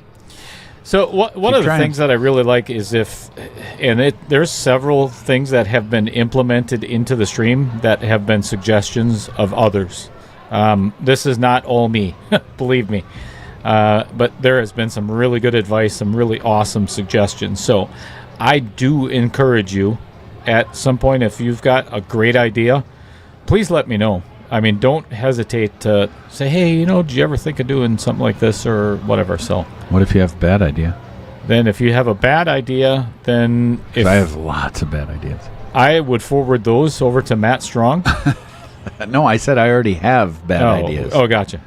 So one of the things that I really like is there's several things that have been implemented into the stream that have been suggestions of others. This is not all me, believe me. But there has been some really good advice, some really awesome suggestions. So I do encourage you at some point, if you've got a great idea, please let me know. Don't hesitate to say, hey, did you ever think of doing something like this or whatever? So what if you have a bad idea? Then if you have a bad idea, then I have lots of bad ideas. I would forward those over to Matt Strong. No, I said I already have bad ideas. Oh, gotcha.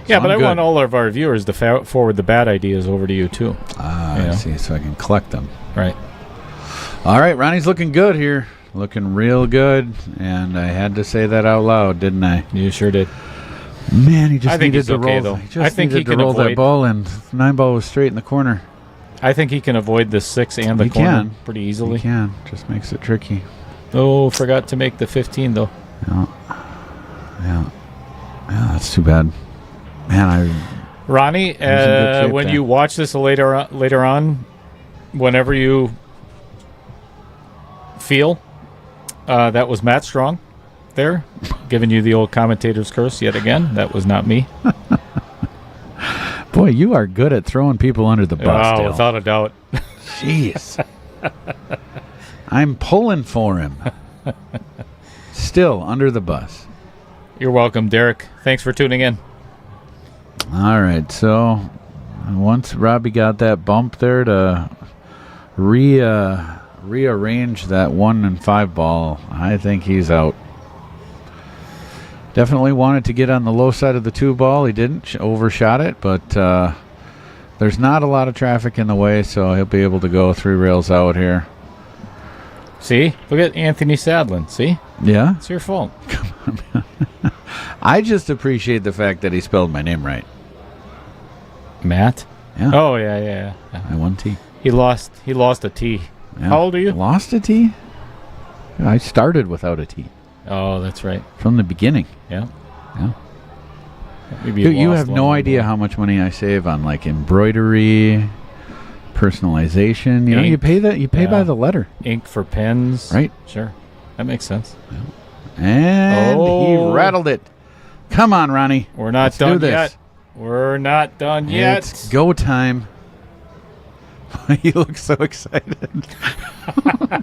Yeah, but I want all of our viewers to forward the bad ideas over to you, too. I see, so I can collect them. Right. All right, Ronnie's looking good here. Looking real good, and I had to say that out loud, didn't I? You sure did. Man, he just I think needed he's okay, roll. though. He just I think needed he to can roll avoid that ball, and 9-ball was straight in the corner. I think he can avoid the 6 and the corner pretty easily. He can. Just makes it tricky. Oh, forgot to make the 15, though. Yeah, that's too bad. Man, Ronnie, when you watch this later on, whenever you feel, that was Matt Strong there, giving you the old commentator's curse yet again. That was not me. Boy, you are good at throwing people under the bus, Dale. Without a doubt. Jeez. I'm pulling for him. Still under the bus. You're welcome, Derek. Thanks for tuning in. All right, so once Robbie got that bump there to rearrange that 1 and 5 ball, I think he's out. Definitely wanted to get on the low side of the 2 ball. He didn't, overshot it, but there's not a lot of traffic in the way, so he'll be able to go 3 rails out here. See? Look at Anthony Sadlin. See? Yeah? It's your fault. Come on. I just appreciate the fact that he spelled my name right. Matt? Yeah. Oh, yeah. I won T. He lost a T. Yeah. How old are you? Lost a T? I started without a T. Oh, that's right. From the beginning. Yeah. You have no idea how much money I save on like embroidery, personalization. You pay by the letter. Ink for pens. Right. Sure. That makes sense. And he rattled it. Come on, Ronnie. We're not done yet. We're not done yet. It's go time. He looks so excited.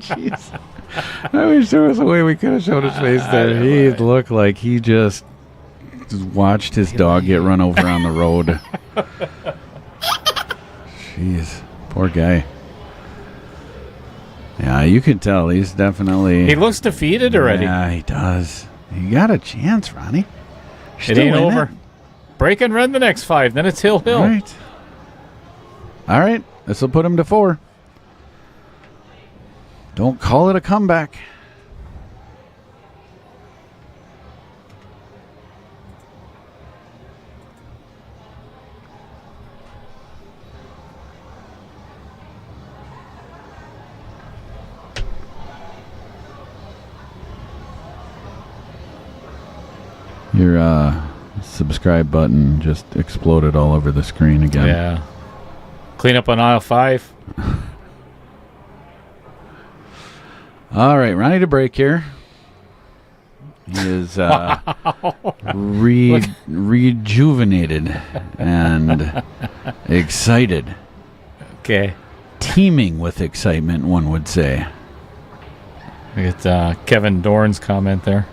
Jeez. I wish there was a way we could have showed his face there. He looked like he just watched his dog get run over on the road. Jeez. Poor guy. Yeah, you can tell he's definitely... He looks defeated already. Yeah, he does. You got a chance, Ronnie. It ain't over. Break and run the next 5, then it's Hill. All right. This will put him to 4. Don't call it a comeback. Your subscribe button just exploded all over the screen again. Yeah. Clean up on aisle 5. All right, Ronnie to break here. He is rejuvenated and excited. Okay. Teeming with excitement, one would say. We get Kevin Dorn's comment there.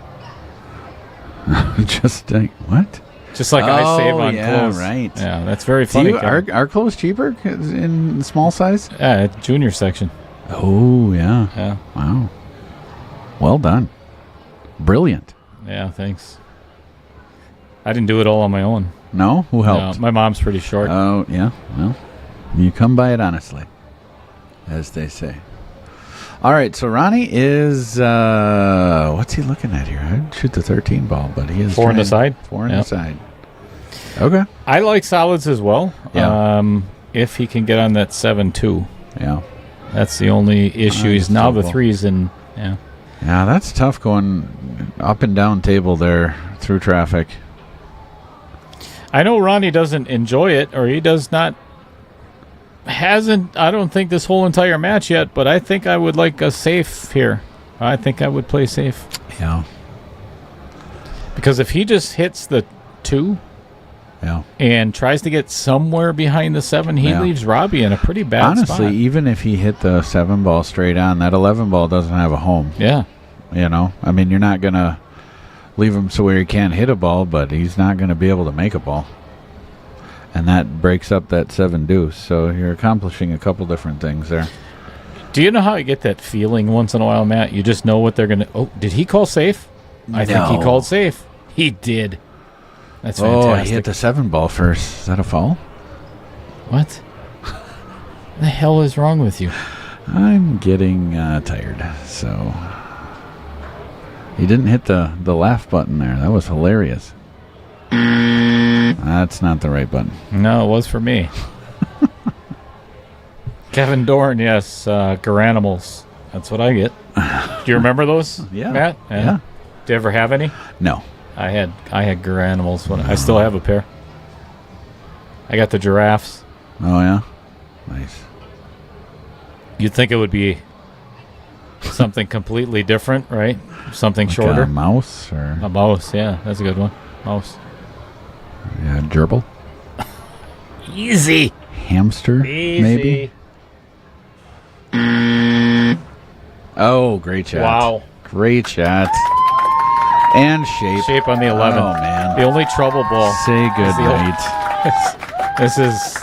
Just like, what? Just like I save on clothes. Right. Yeah, that's very funny. Are clothes cheaper in small size? Yeah, junior section. Oh, yeah. Yeah. Wow. Well done. Brilliant. Yeah, thanks. I didn't do it all on my own. No? Who helped? No, my mom's pretty short. Oh, yeah. Well, you come by it honestly, as they say. All right, so Ronnie is, what's he looking at here? I'd shoot the 13 ball, but he is 4 on the side? 4 on the side. Okay. I like solids as well. Yeah. If he can get on that 7-2. Yeah. That's the only issue. He's now the 3s in, yeah. Yeah, that's tough going up and down table there through traffic. I know Ronnie doesn't enjoy it, or he does not, hasn't, I don't think, this whole entire match yet, but I think I would like a safe here. I think I would play safe. Yeah. Because if he just hits the 2 and tries to get somewhere behind the 7, he leaves Robbie in a pretty bad spot. Honestly, even if he hit the 7 ball straight on, that 11 ball doesn't have a home. Yeah. You know, I mean, you're not going to leave him so where he can't hit a ball, but he's not going to be able to make a ball. And that breaks up that 7 deuce. So you're accomplishing a couple different things there. Do you know how you get that feeling once in a while, Matt? You just know what they're going to... Oh, did he call safe? I think he called safe. He did. That's fantastic. Oh, he hit the 7 ball first. Is that a foul? What? What the hell is wrong with you? I'm getting tired, so... He didn't hit the laugh button there. That was hilarious. That's not the right button. No, it was for me. Kevin Dorn, yes. Garanimals. That's what I get. Do you remember those, Matt? Yeah. Do you ever have any? No. I had Garanimals. I still have a pair. I got the giraffes. Oh, yeah? Nice. You'd think it would be something completely different, right? Something Like shorter. A mouse? Or A mouse, yeah. That's a good one. Mouse. yeah, gerbil? Easy. Hamster, maybe? Oh, great shot. Wow. Great shot. And shape. Shape on the 11. Oh, man. The only trouble ball. Say good night.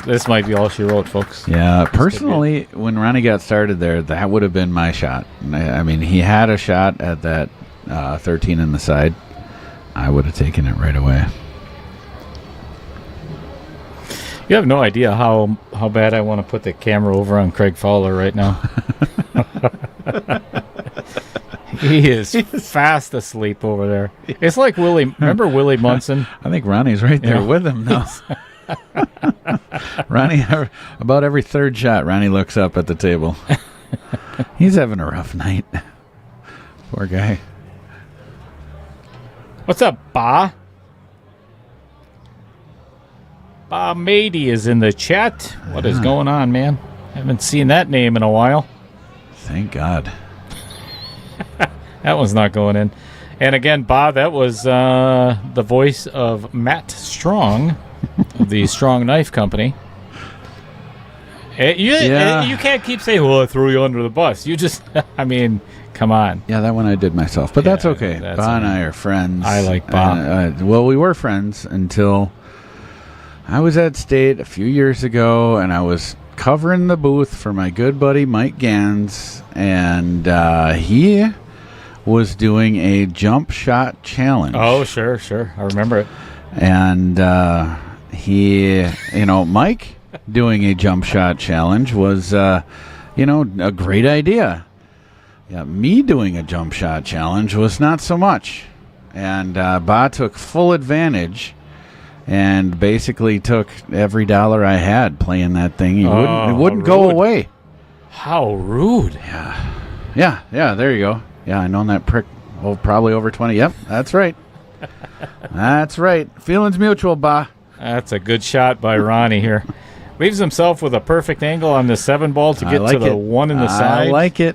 This might be all she wrote, folks. Yeah, personally, when Ronnie got started there, that would have been my shot. I mean, he had a shot at that 13 in the side. I would have taken it right away. You have no idea how bad I want to put the camera over on Craig Fowler right now. He is fast asleep over there. It's like Willie. Remember Willie Munson? I think Ronnie's right there with him now. Ronnie, about every third shot, Ronnie looks up at the table. He's having a rough night. Poor guy. What's up, Ba? Ba Mady is in the chat. What is going on, man? Haven't seen that name in a while. Thank God. That one's not going in. And again, Bob, that was the voice of Matt Strong of the Strong Knife Company. You can't keep saying, well, I threw you under the bus. You just, I mean, come on. Yeah, that one I did myself. But that's okay. That's Ba and I are friends. I like Ba. Well, we were friends until I was at State a few years ago, and I was covering the booth for my good buddy Mike Gans, and he was doing a jump shot challenge. Oh, sure. I remember it. And Mike doing a jump shot challenge was, a great idea. Yeah, me doing a jump shot challenge was not so much. And Ba took full advantage and basically took every dollar I had playing that thing. It wouldn't go away. How rude. Yeah, there you go. Yeah, I known that prick probably over 20. Yep, that's right. That's right. Feelings mutual, Ba. That's a good shot by Ronnie here. Leaves himself with a perfect angle on the 7 ball to get to the 1 in the side. I like it.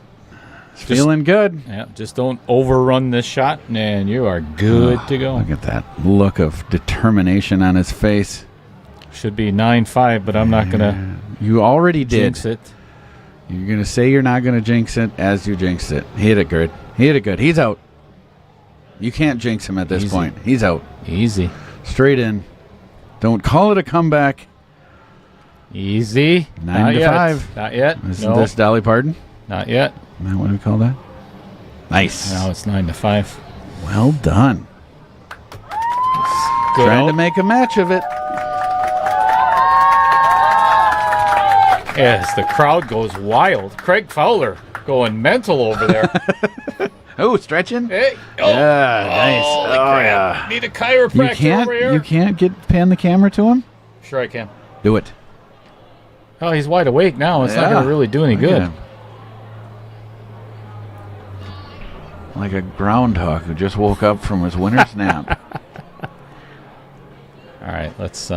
Feeling good. Yeah, just don't overrun this shot, and you are good to go. Look at that look of determination on his face. Should be 9-5, but I'm not going to You already jinx did. it. You're going to say you're not going to jinx it as you jinxed it. He hit it good. He's out. You can't jinx him at this point. He's out. Easy. Straight in. Don't call it a comeback. Easy. 9-5. Not yet. Isn't this Dolly Parton? Not yet. Is that what we call that? Nice. Now it's 9-5. Well done. Good Trying out. to make a match of it. Yes, the crowd goes wild. Craig Fowler going mental over there. Oh, stretching? Hey. Yeah, nice. Holy Oh, crap. yeah. Need a chiropractor over here. You can't pan the camera to him? Sure I can. Do it. Oh, he's wide awake now. It's not Yeah. going to really do any Look at good. him. Like a groundhog who just woke up from his winter's nap. All right, let's...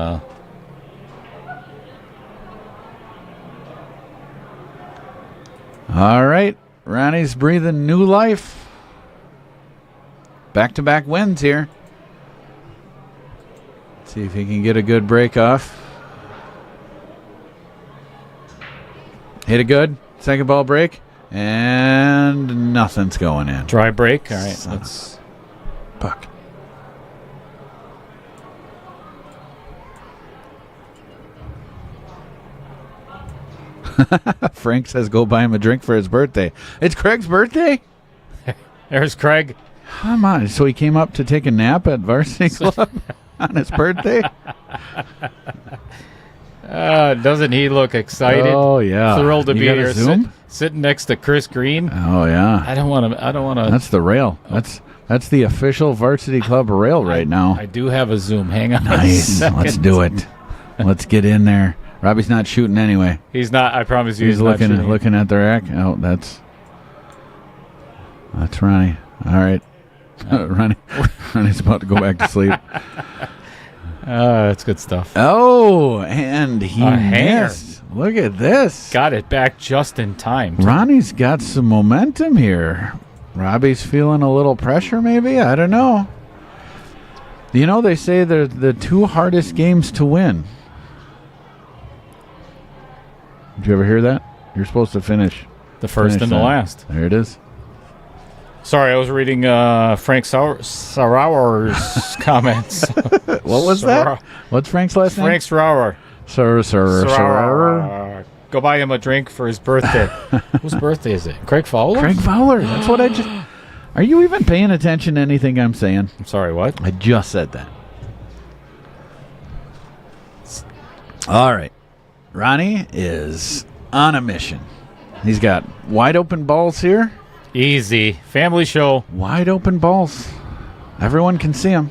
All right. Ronnie's breathing new life. Back-to-back wins here. See if he can get a good break off. Hit it good. Second ball break. And nothing's going in. Dry break. All right, let's... Puck. Frank says go buy him a drink for his birthday. It's Craig's birthday? There's Craig. Come on. So he came up to take a nap at Varsity Club on his birthday? Doesn't he look excited? Oh, yeah. Thrilled to You be got a here. Zoom? Sitting next to Chris Green. Oh, yeah. I don't want to... That's the rail. That's the official Varsity Club rail right now. I do have a Zoom. Hang on. Nice. Let's do it. Let's get in there. Robbie's not shooting anyway. He's not. I promise you. He's not shooting. looking at the rack. Oh, that's Ronnie. All right. Ronnie's about to go back to sleep. That's good stuff. Oh, and he A hair. missed. Look at this. Got it back just in time. Ronnie's got some momentum here. Robbie's feeling a little pressure, maybe? I don't know. You know, they say they're the 2 hardest games to win. Did you ever hear that? You're supposed to finish. The first and the that. last. There it is. Sorry, I was reading Frank Sauer's comments. What was that? What's Frank's last name? Frank Sauer. Sauer. Go buy him a drink for his birthday. Whose birthday is it? Craig Fowler? Craig Fowler. That's what I just... Are you even paying attention to anything I'm saying? I'm sorry, what? I just said that. All right. Ronnie is on a mission. He's got wide open balls here. Easy. Family show. Wide open balls. Everyone can see them.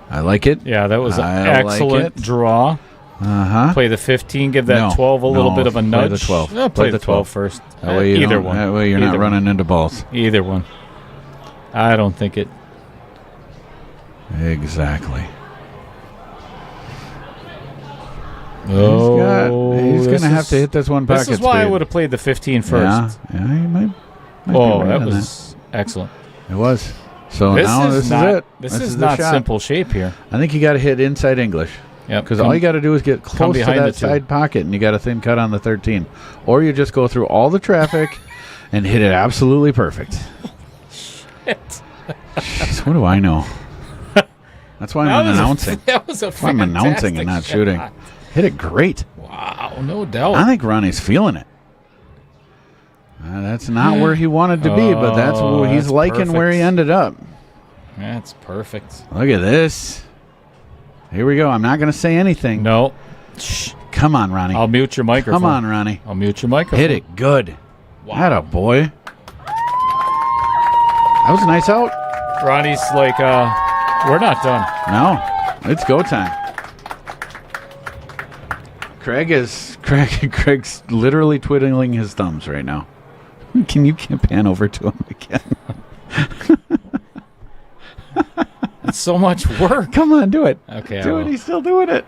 I like it. Yeah, that was an I like excellent it. draw. Uh-huh. Play the 15, give that No, 12 a little no, bit of a play nudge. the 12. Play the 12 first. That way you Either don't- one. That way you're Either not running into balls. Either one. I don't think it. Exactly. this He's going to have is- to hit this one pocket This is why I speed. would have played the 15 first. Yeah, he might be Oh, right that on was excellent. It was. So now this is it. This is the not shot. simple shape here. I think you got to hit inside English. Yep. Because all you got to do is get close to behind that the two. side pocket, and you got a thin cut on the 13. Or you just go through all the traffic and hit it absolutely perfect. Jeez, what do I know? That's why I'm announcing. That was a I'm announcing and not fantastic shooting. shot. Hit it great. Wow, no doubt. I think Ronnie's feeling it. That's not where he wanted to be, but that's Oh, he's that's liking where he perfect. ended up. That's perfect. Look at this. Here we go. I'm not going to say anything. No. Shh. Come on, Ronnie. I'll mute your microphone. Come on, Ronnie. I'll mute your microphone. Hit it good. Wow. Atta boy. That was a nice out. Ronnie's like, we're not done. No, it's go time. Craig's literally twiddling his thumbs right now. Can you pan over to him again? It's so much work. Come on, do it. Okay, Do it. He's still doing it.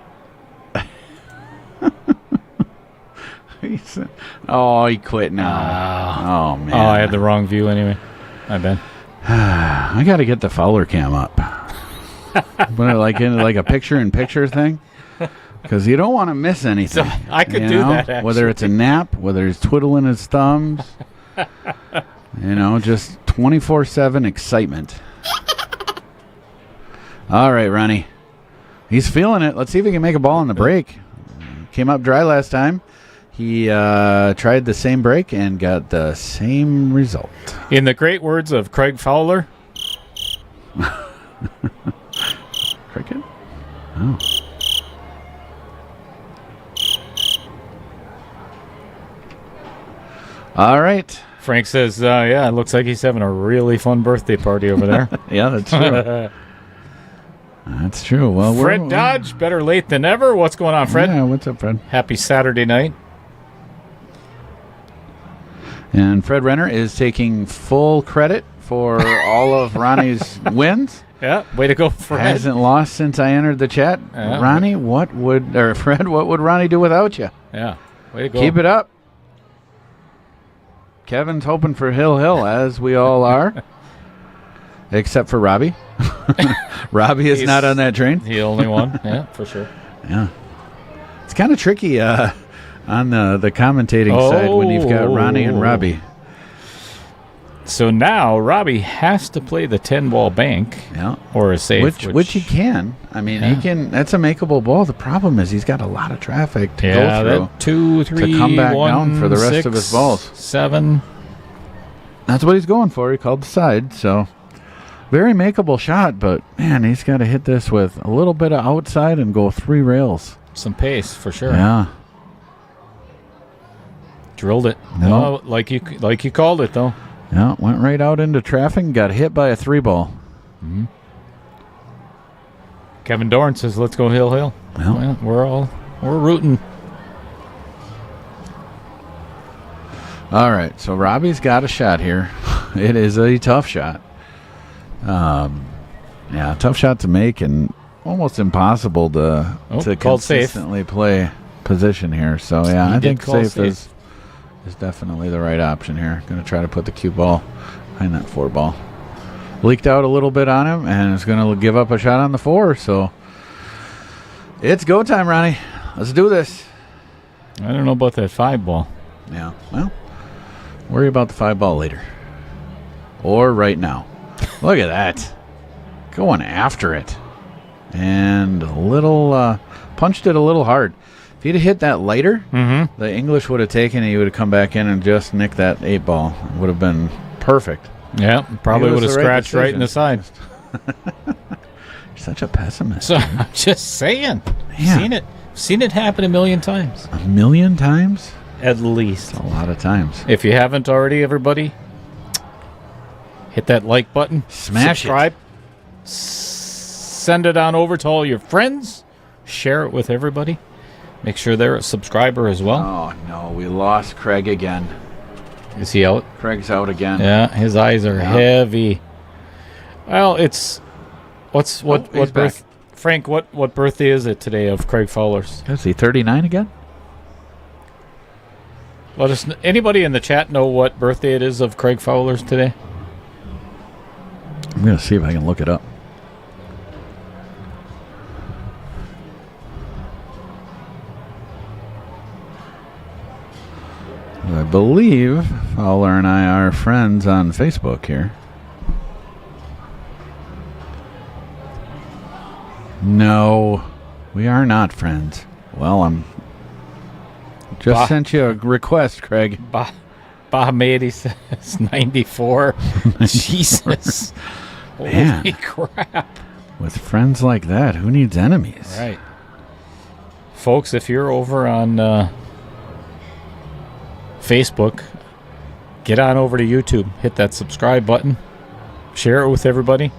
He quit now. Oh, man. Oh, I had the wrong view anyway. My bad. I got to get the Fowler cam up. Put it like in like a picture-in-picture thing. Because you don't want to miss anything. So, I could you do know? that, actually. Whether it's a nap, whether he's twiddling his thumbs. Just 24/7 excitement. All right, Ronnie. He's feeling it. Let's see if he can make a ball on the break. Came up dry last time. He tried the same break and got the same result. In the great words of Craig Fowler. Cricket? Oh. All right. Frank says, yeah, it looks like he's having a really fun birthday party over there. Yeah, that's true. That's true. Well, Fred Dodge, better late than ever. What's going on, Fred? Yeah, what's up, Fred? Happy Saturday night. And Fred Renner is taking full credit for all of Ronnie's wins. Yeah, way to go, Fred. Hasn't lost since I entered the chat. Yeah. Fred, what would Ronnie do without you? Yeah, way to go. Keep it up. Kevin's hoping for Hill, as we all are. Except for Robbie. Robbie is not on that train. The only one. Yeah, for sure. Yeah. It's kind of tricky on the commentating side when you've got Ronnie and Robbie. So now Robbie has to play the 10-ball bank or a safe. Which he can. I mean, he can. That's a makeable ball. The problem is he's got a lot of traffic to go through. 2, 3, to come back 1, down for the rest 6, of his balls. 7. That's what he's going for. He called the side, so very makeable shot. But man, he's got to hit this with a little bit of outside and go 3 rails. Some pace for sure. Yeah. Drilled it. No. Oh, like you called it though. Yeah, went right out into traffic and got hit by a 3-ball. Mm-hmm. Kevin Dorn says, "Let's go Hill." Well, we're rooting. All right, so Robbie's got a shot here. It is a tough shot. Tough shot to make and almost impossible to called safe. consistently play position here. So yeah, He I did think call safe is definitely the right option here. Going to try to put the cue ball behind that 4-ball. Leaked out a little bit on him and is going to give up a shot on the 4. So it's go time, Ronnie. Let's do this. I don't know about that 5-ball. Yeah, well, worry about the 5-ball later. Or right now. Look at that. Going after it. And a little, punched it a little hard. If he'd have hit that lighter, the English would have taken it. He would have come back in and just nicked that 8-ball. It would have been perfect. Yeah, probably would have the right scratched right in the decision. side. You're such a pessimist. So I'm just saying. Man. Seen it happen a million times. A million times? At least. A lot of times. If you haven't already, everybody, hit that like button. Smash subscribe. Send it on over to all your friends. Share it with everybody. Make sure they're a subscriber as well. Oh, no. We lost Craig again. Is he out? Craig's out again. Yeah, his eyes are heavy. Well, it's what he's birth? Frank, what birthday is it today of Craig Fowler's? Is he 39 again? Let us. Anybody in the chat know what birthday it is of Craig Fowler's today? I'm going to see if I can look it up. I believe Fowler and I are friends on Facebook here. No, we are not friends. Well, I'm just sent you a request, Craig. Bob Mady says 94. Jesus. Man. Holy crap. With friends like that, who needs enemies? Right. Folks, if you're over on Facebook, get on over to YouTube. Hit that subscribe button. Share it with everybody.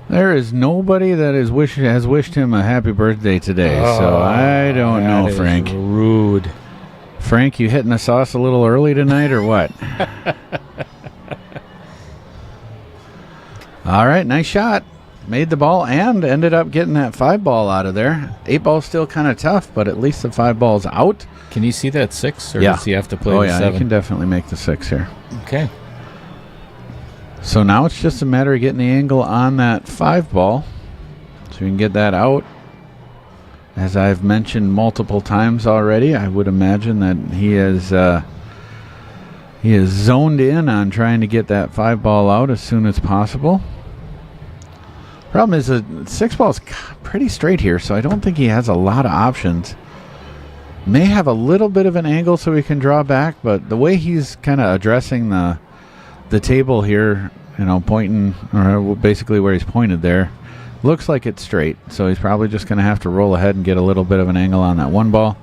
There is nobody that has wished him a happy birthday today, so I don't know, Frank. Rude. Frank, you hitting the sauce a little early tonight or what? All right, nice shot. Made the ball and ended up getting that 5 ball out of there. 8 ball's still kind of tough, but at least the 5 ball's out. Can you see that 6, or Yeah. does he have to play Oh, the yeah, 7? you can definitely make the 6 here. Okay. So now it's just a matter of getting the angle on that 5 ball so we can get that out. As I've mentioned multiple times already, I would imagine that he is zoned in on trying to get that 5 ball out as soon as possible. Problem is the 6 ball is pretty straight here, so I don't think he has a lot of options. May have a little bit of an angle so he can draw back, but the way he's kind of addressing the table here, pointing, or basically where he's pointed there, looks like it's straight. So he's probably just going to have to roll ahead and get a little bit of an angle on that 1 ball.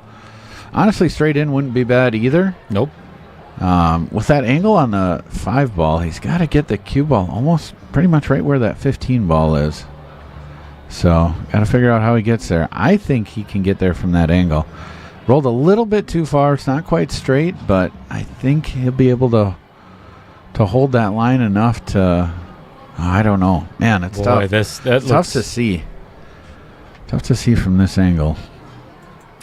Honestly, straight in wouldn't be bad either. Nope. With that angle on the 5 ball, he's got to get the cue ball almost pretty much right where that 15 ball is. So got to figure out how he gets there. I think he can get there from that angle. Rolled a little bit too far. It's not quite straight, but I think he'll be able to hold that line enough to, I don't know. Man, it's tough. It's Tough to see. Tough to see from this angle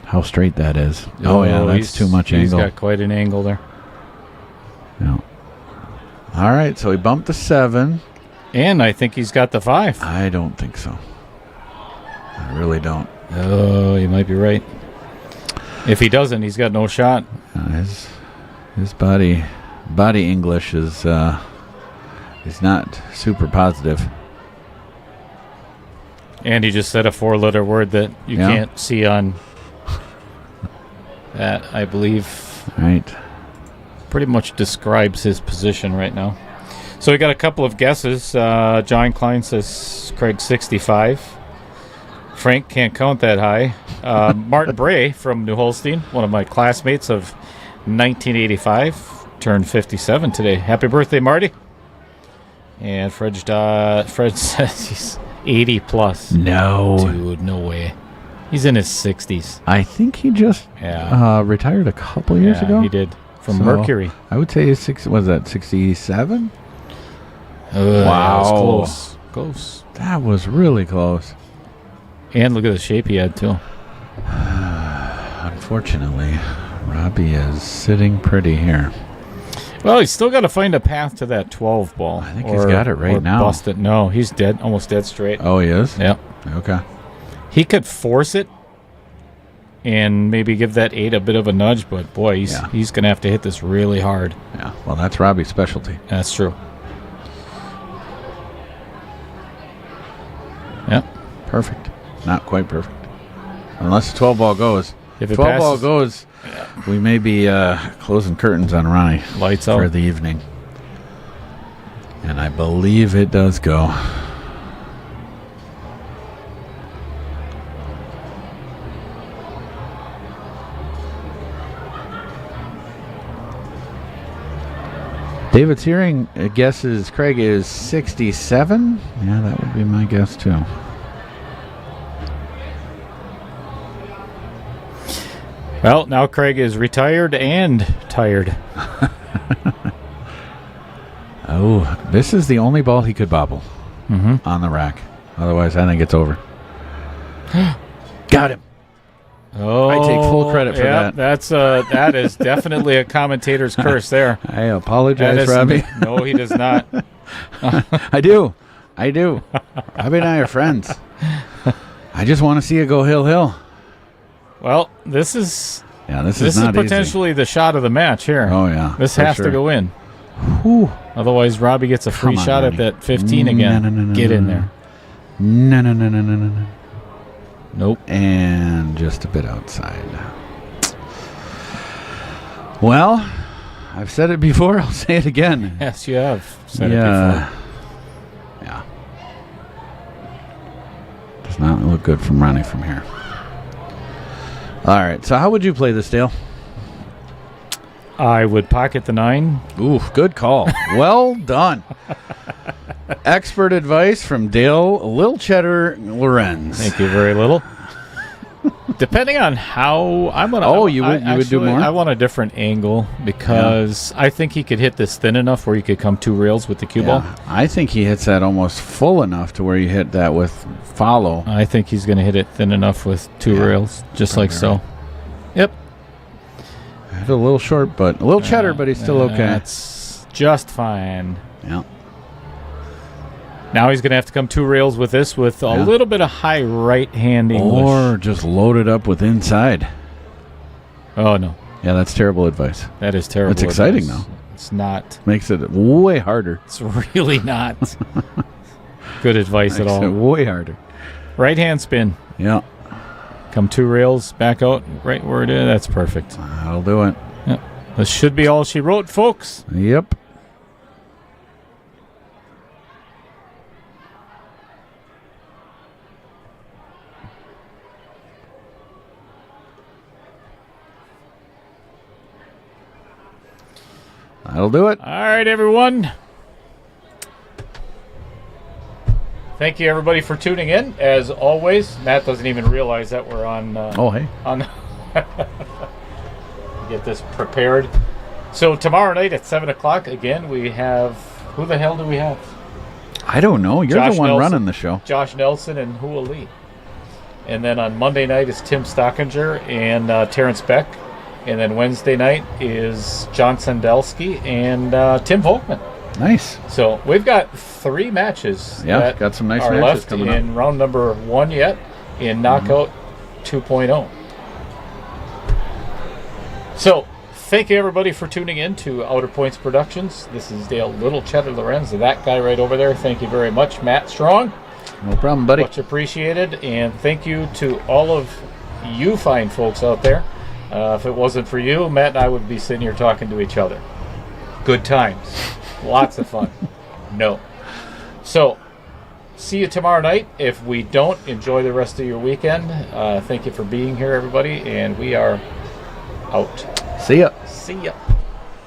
how straight that is. Oh yeah, that's too much angle. He's got quite an angle there. Yeah. All right, so he bumped the 7. And I think he's got the 5. I don't think so. I really don't. Oh, you might be right. If he doesn't, he's got no shot. His body English is not super positive. And he just said a 4-letter word that you can't see on that, I believe. Right. Pretty much describes his position right now. So we got a couple of guesses. John Klein says Craig 65. Frank can't count that high. Martin Bray from New Holstein, one of my classmates of 1985, turned 57 today. Happy birthday, Marty. And Fred says he's 80 plus. No. Dude, no way. He's in his 60s. I think he just retired a couple years ago. He did. From Mercury. I would say was that 67? Wow. That was close. Close. That was really close. And look at the shape he had, too. Unfortunately, Robbie is sitting pretty here. Well, he's still got to find a path to that 12 ball. I think he's got it right now. Bust it. No, he's dead, almost dead straight. Oh, he is? Yep. Okay. He could force it and maybe give that 8 a bit of a nudge, but boy, he's going to have to hit this really hard. Yeah, well, that's Robbie's specialty. That's true. Yep. Perfect. Not quite perfect. Unless the 12 ball goes. If it 12 passes, ball goes, we may be closing curtains on Ronnie. Lights out. For the evening. And I believe it does go. David's hearing guesses Craig is 67. Yeah, that would be my guess too. Well, now Craig is retired and tired. Oh, this is the only ball he could bobble on the rack. Otherwise, I think it's over. Got him. Oh, I take full credit for that. That is definitely a commentator's curse there. I apologize, Robbie. No, he does not. I do. I do. Robbie and I are friends. I just want to see it go hill. Well, this is This is not potentially the shot of the match here. Oh, yeah. This for has sure. to go in. Whew. Otherwise, Robbie gets a free Come on, shot Ronnie. at that 15 again. No. Get in there. No. Nope. And just a bit outside. Well, I've said it before. I'll say it again. Yes, you have said it before. Yeah. Does not look good from Ronnie from here. All right. So how would you play this, Dale? I would pocket the 9. Ooh, good call. Well done. Expert advice from Dale Lil Cheddar Lorenz. Thank you very little. Depending on how I'm gonna. Oh, you would do more? I want a different angle because I think he could hit this thin enough where he could come 2 rails with the cue ball. I think he hits that almost full enough to where you hit that with follow. I think he's going to hit it thin enough with 2 rails, just like so. right. Yep. A little short, but a little cheddar, but he's still okay. That's just fine. Yeah. Now he's going to have to come 2 rails with this with a little bit of high right-hand English. Or just load it up with inside. Oh, no. Yeah, that's terrible advice. That is terrible. It's exciting, advice. though. It's not. Makes it way harder. It's really not good advice at Makes all. it way harder. Right-hand spin. Yeah. Come 2 rails, back out right where it is. That's perfect. That'll do it. Yep. This should be all she wrote, folks. Yep. That'll do it. All right, everyone. Thank you, everybody, for tuning in. As always, Matt doesn't even realize that we're on. Oh, hey. On get this prepared. So tomorrow night at 7 o'clock, again, we have. Who the hell do we have? I don't know. You're Josh the one Nelson. running the show. Josh Nelson and Hua Lee. And then on Monday night is Tim Stockinger and Terrence Beck. And then Wednesday night is John Sandelsky and Tim Volkman. Nice. So we've got 3 matches. Yeah, that got some nice are matches left coming in up. round number 1 yet in Knockout 2.0. So thank you, everybody, for tuning in to Outer Points Productions. This is Dale Little Cheddar Lorenz, that guy right over there. Thank you very much, Matt Strong. No problem, buddy. Much appreciated. And thank you to all of you fine folks out there. If it wasn't for you, Matt and I would be sitting here talking to each other. Good times. Lots of fun. No. So, see you tomorrow night. If we don't, enjoy the rest of your weekend. Thank you for being here, everybody. And we are out. See ya. See ya.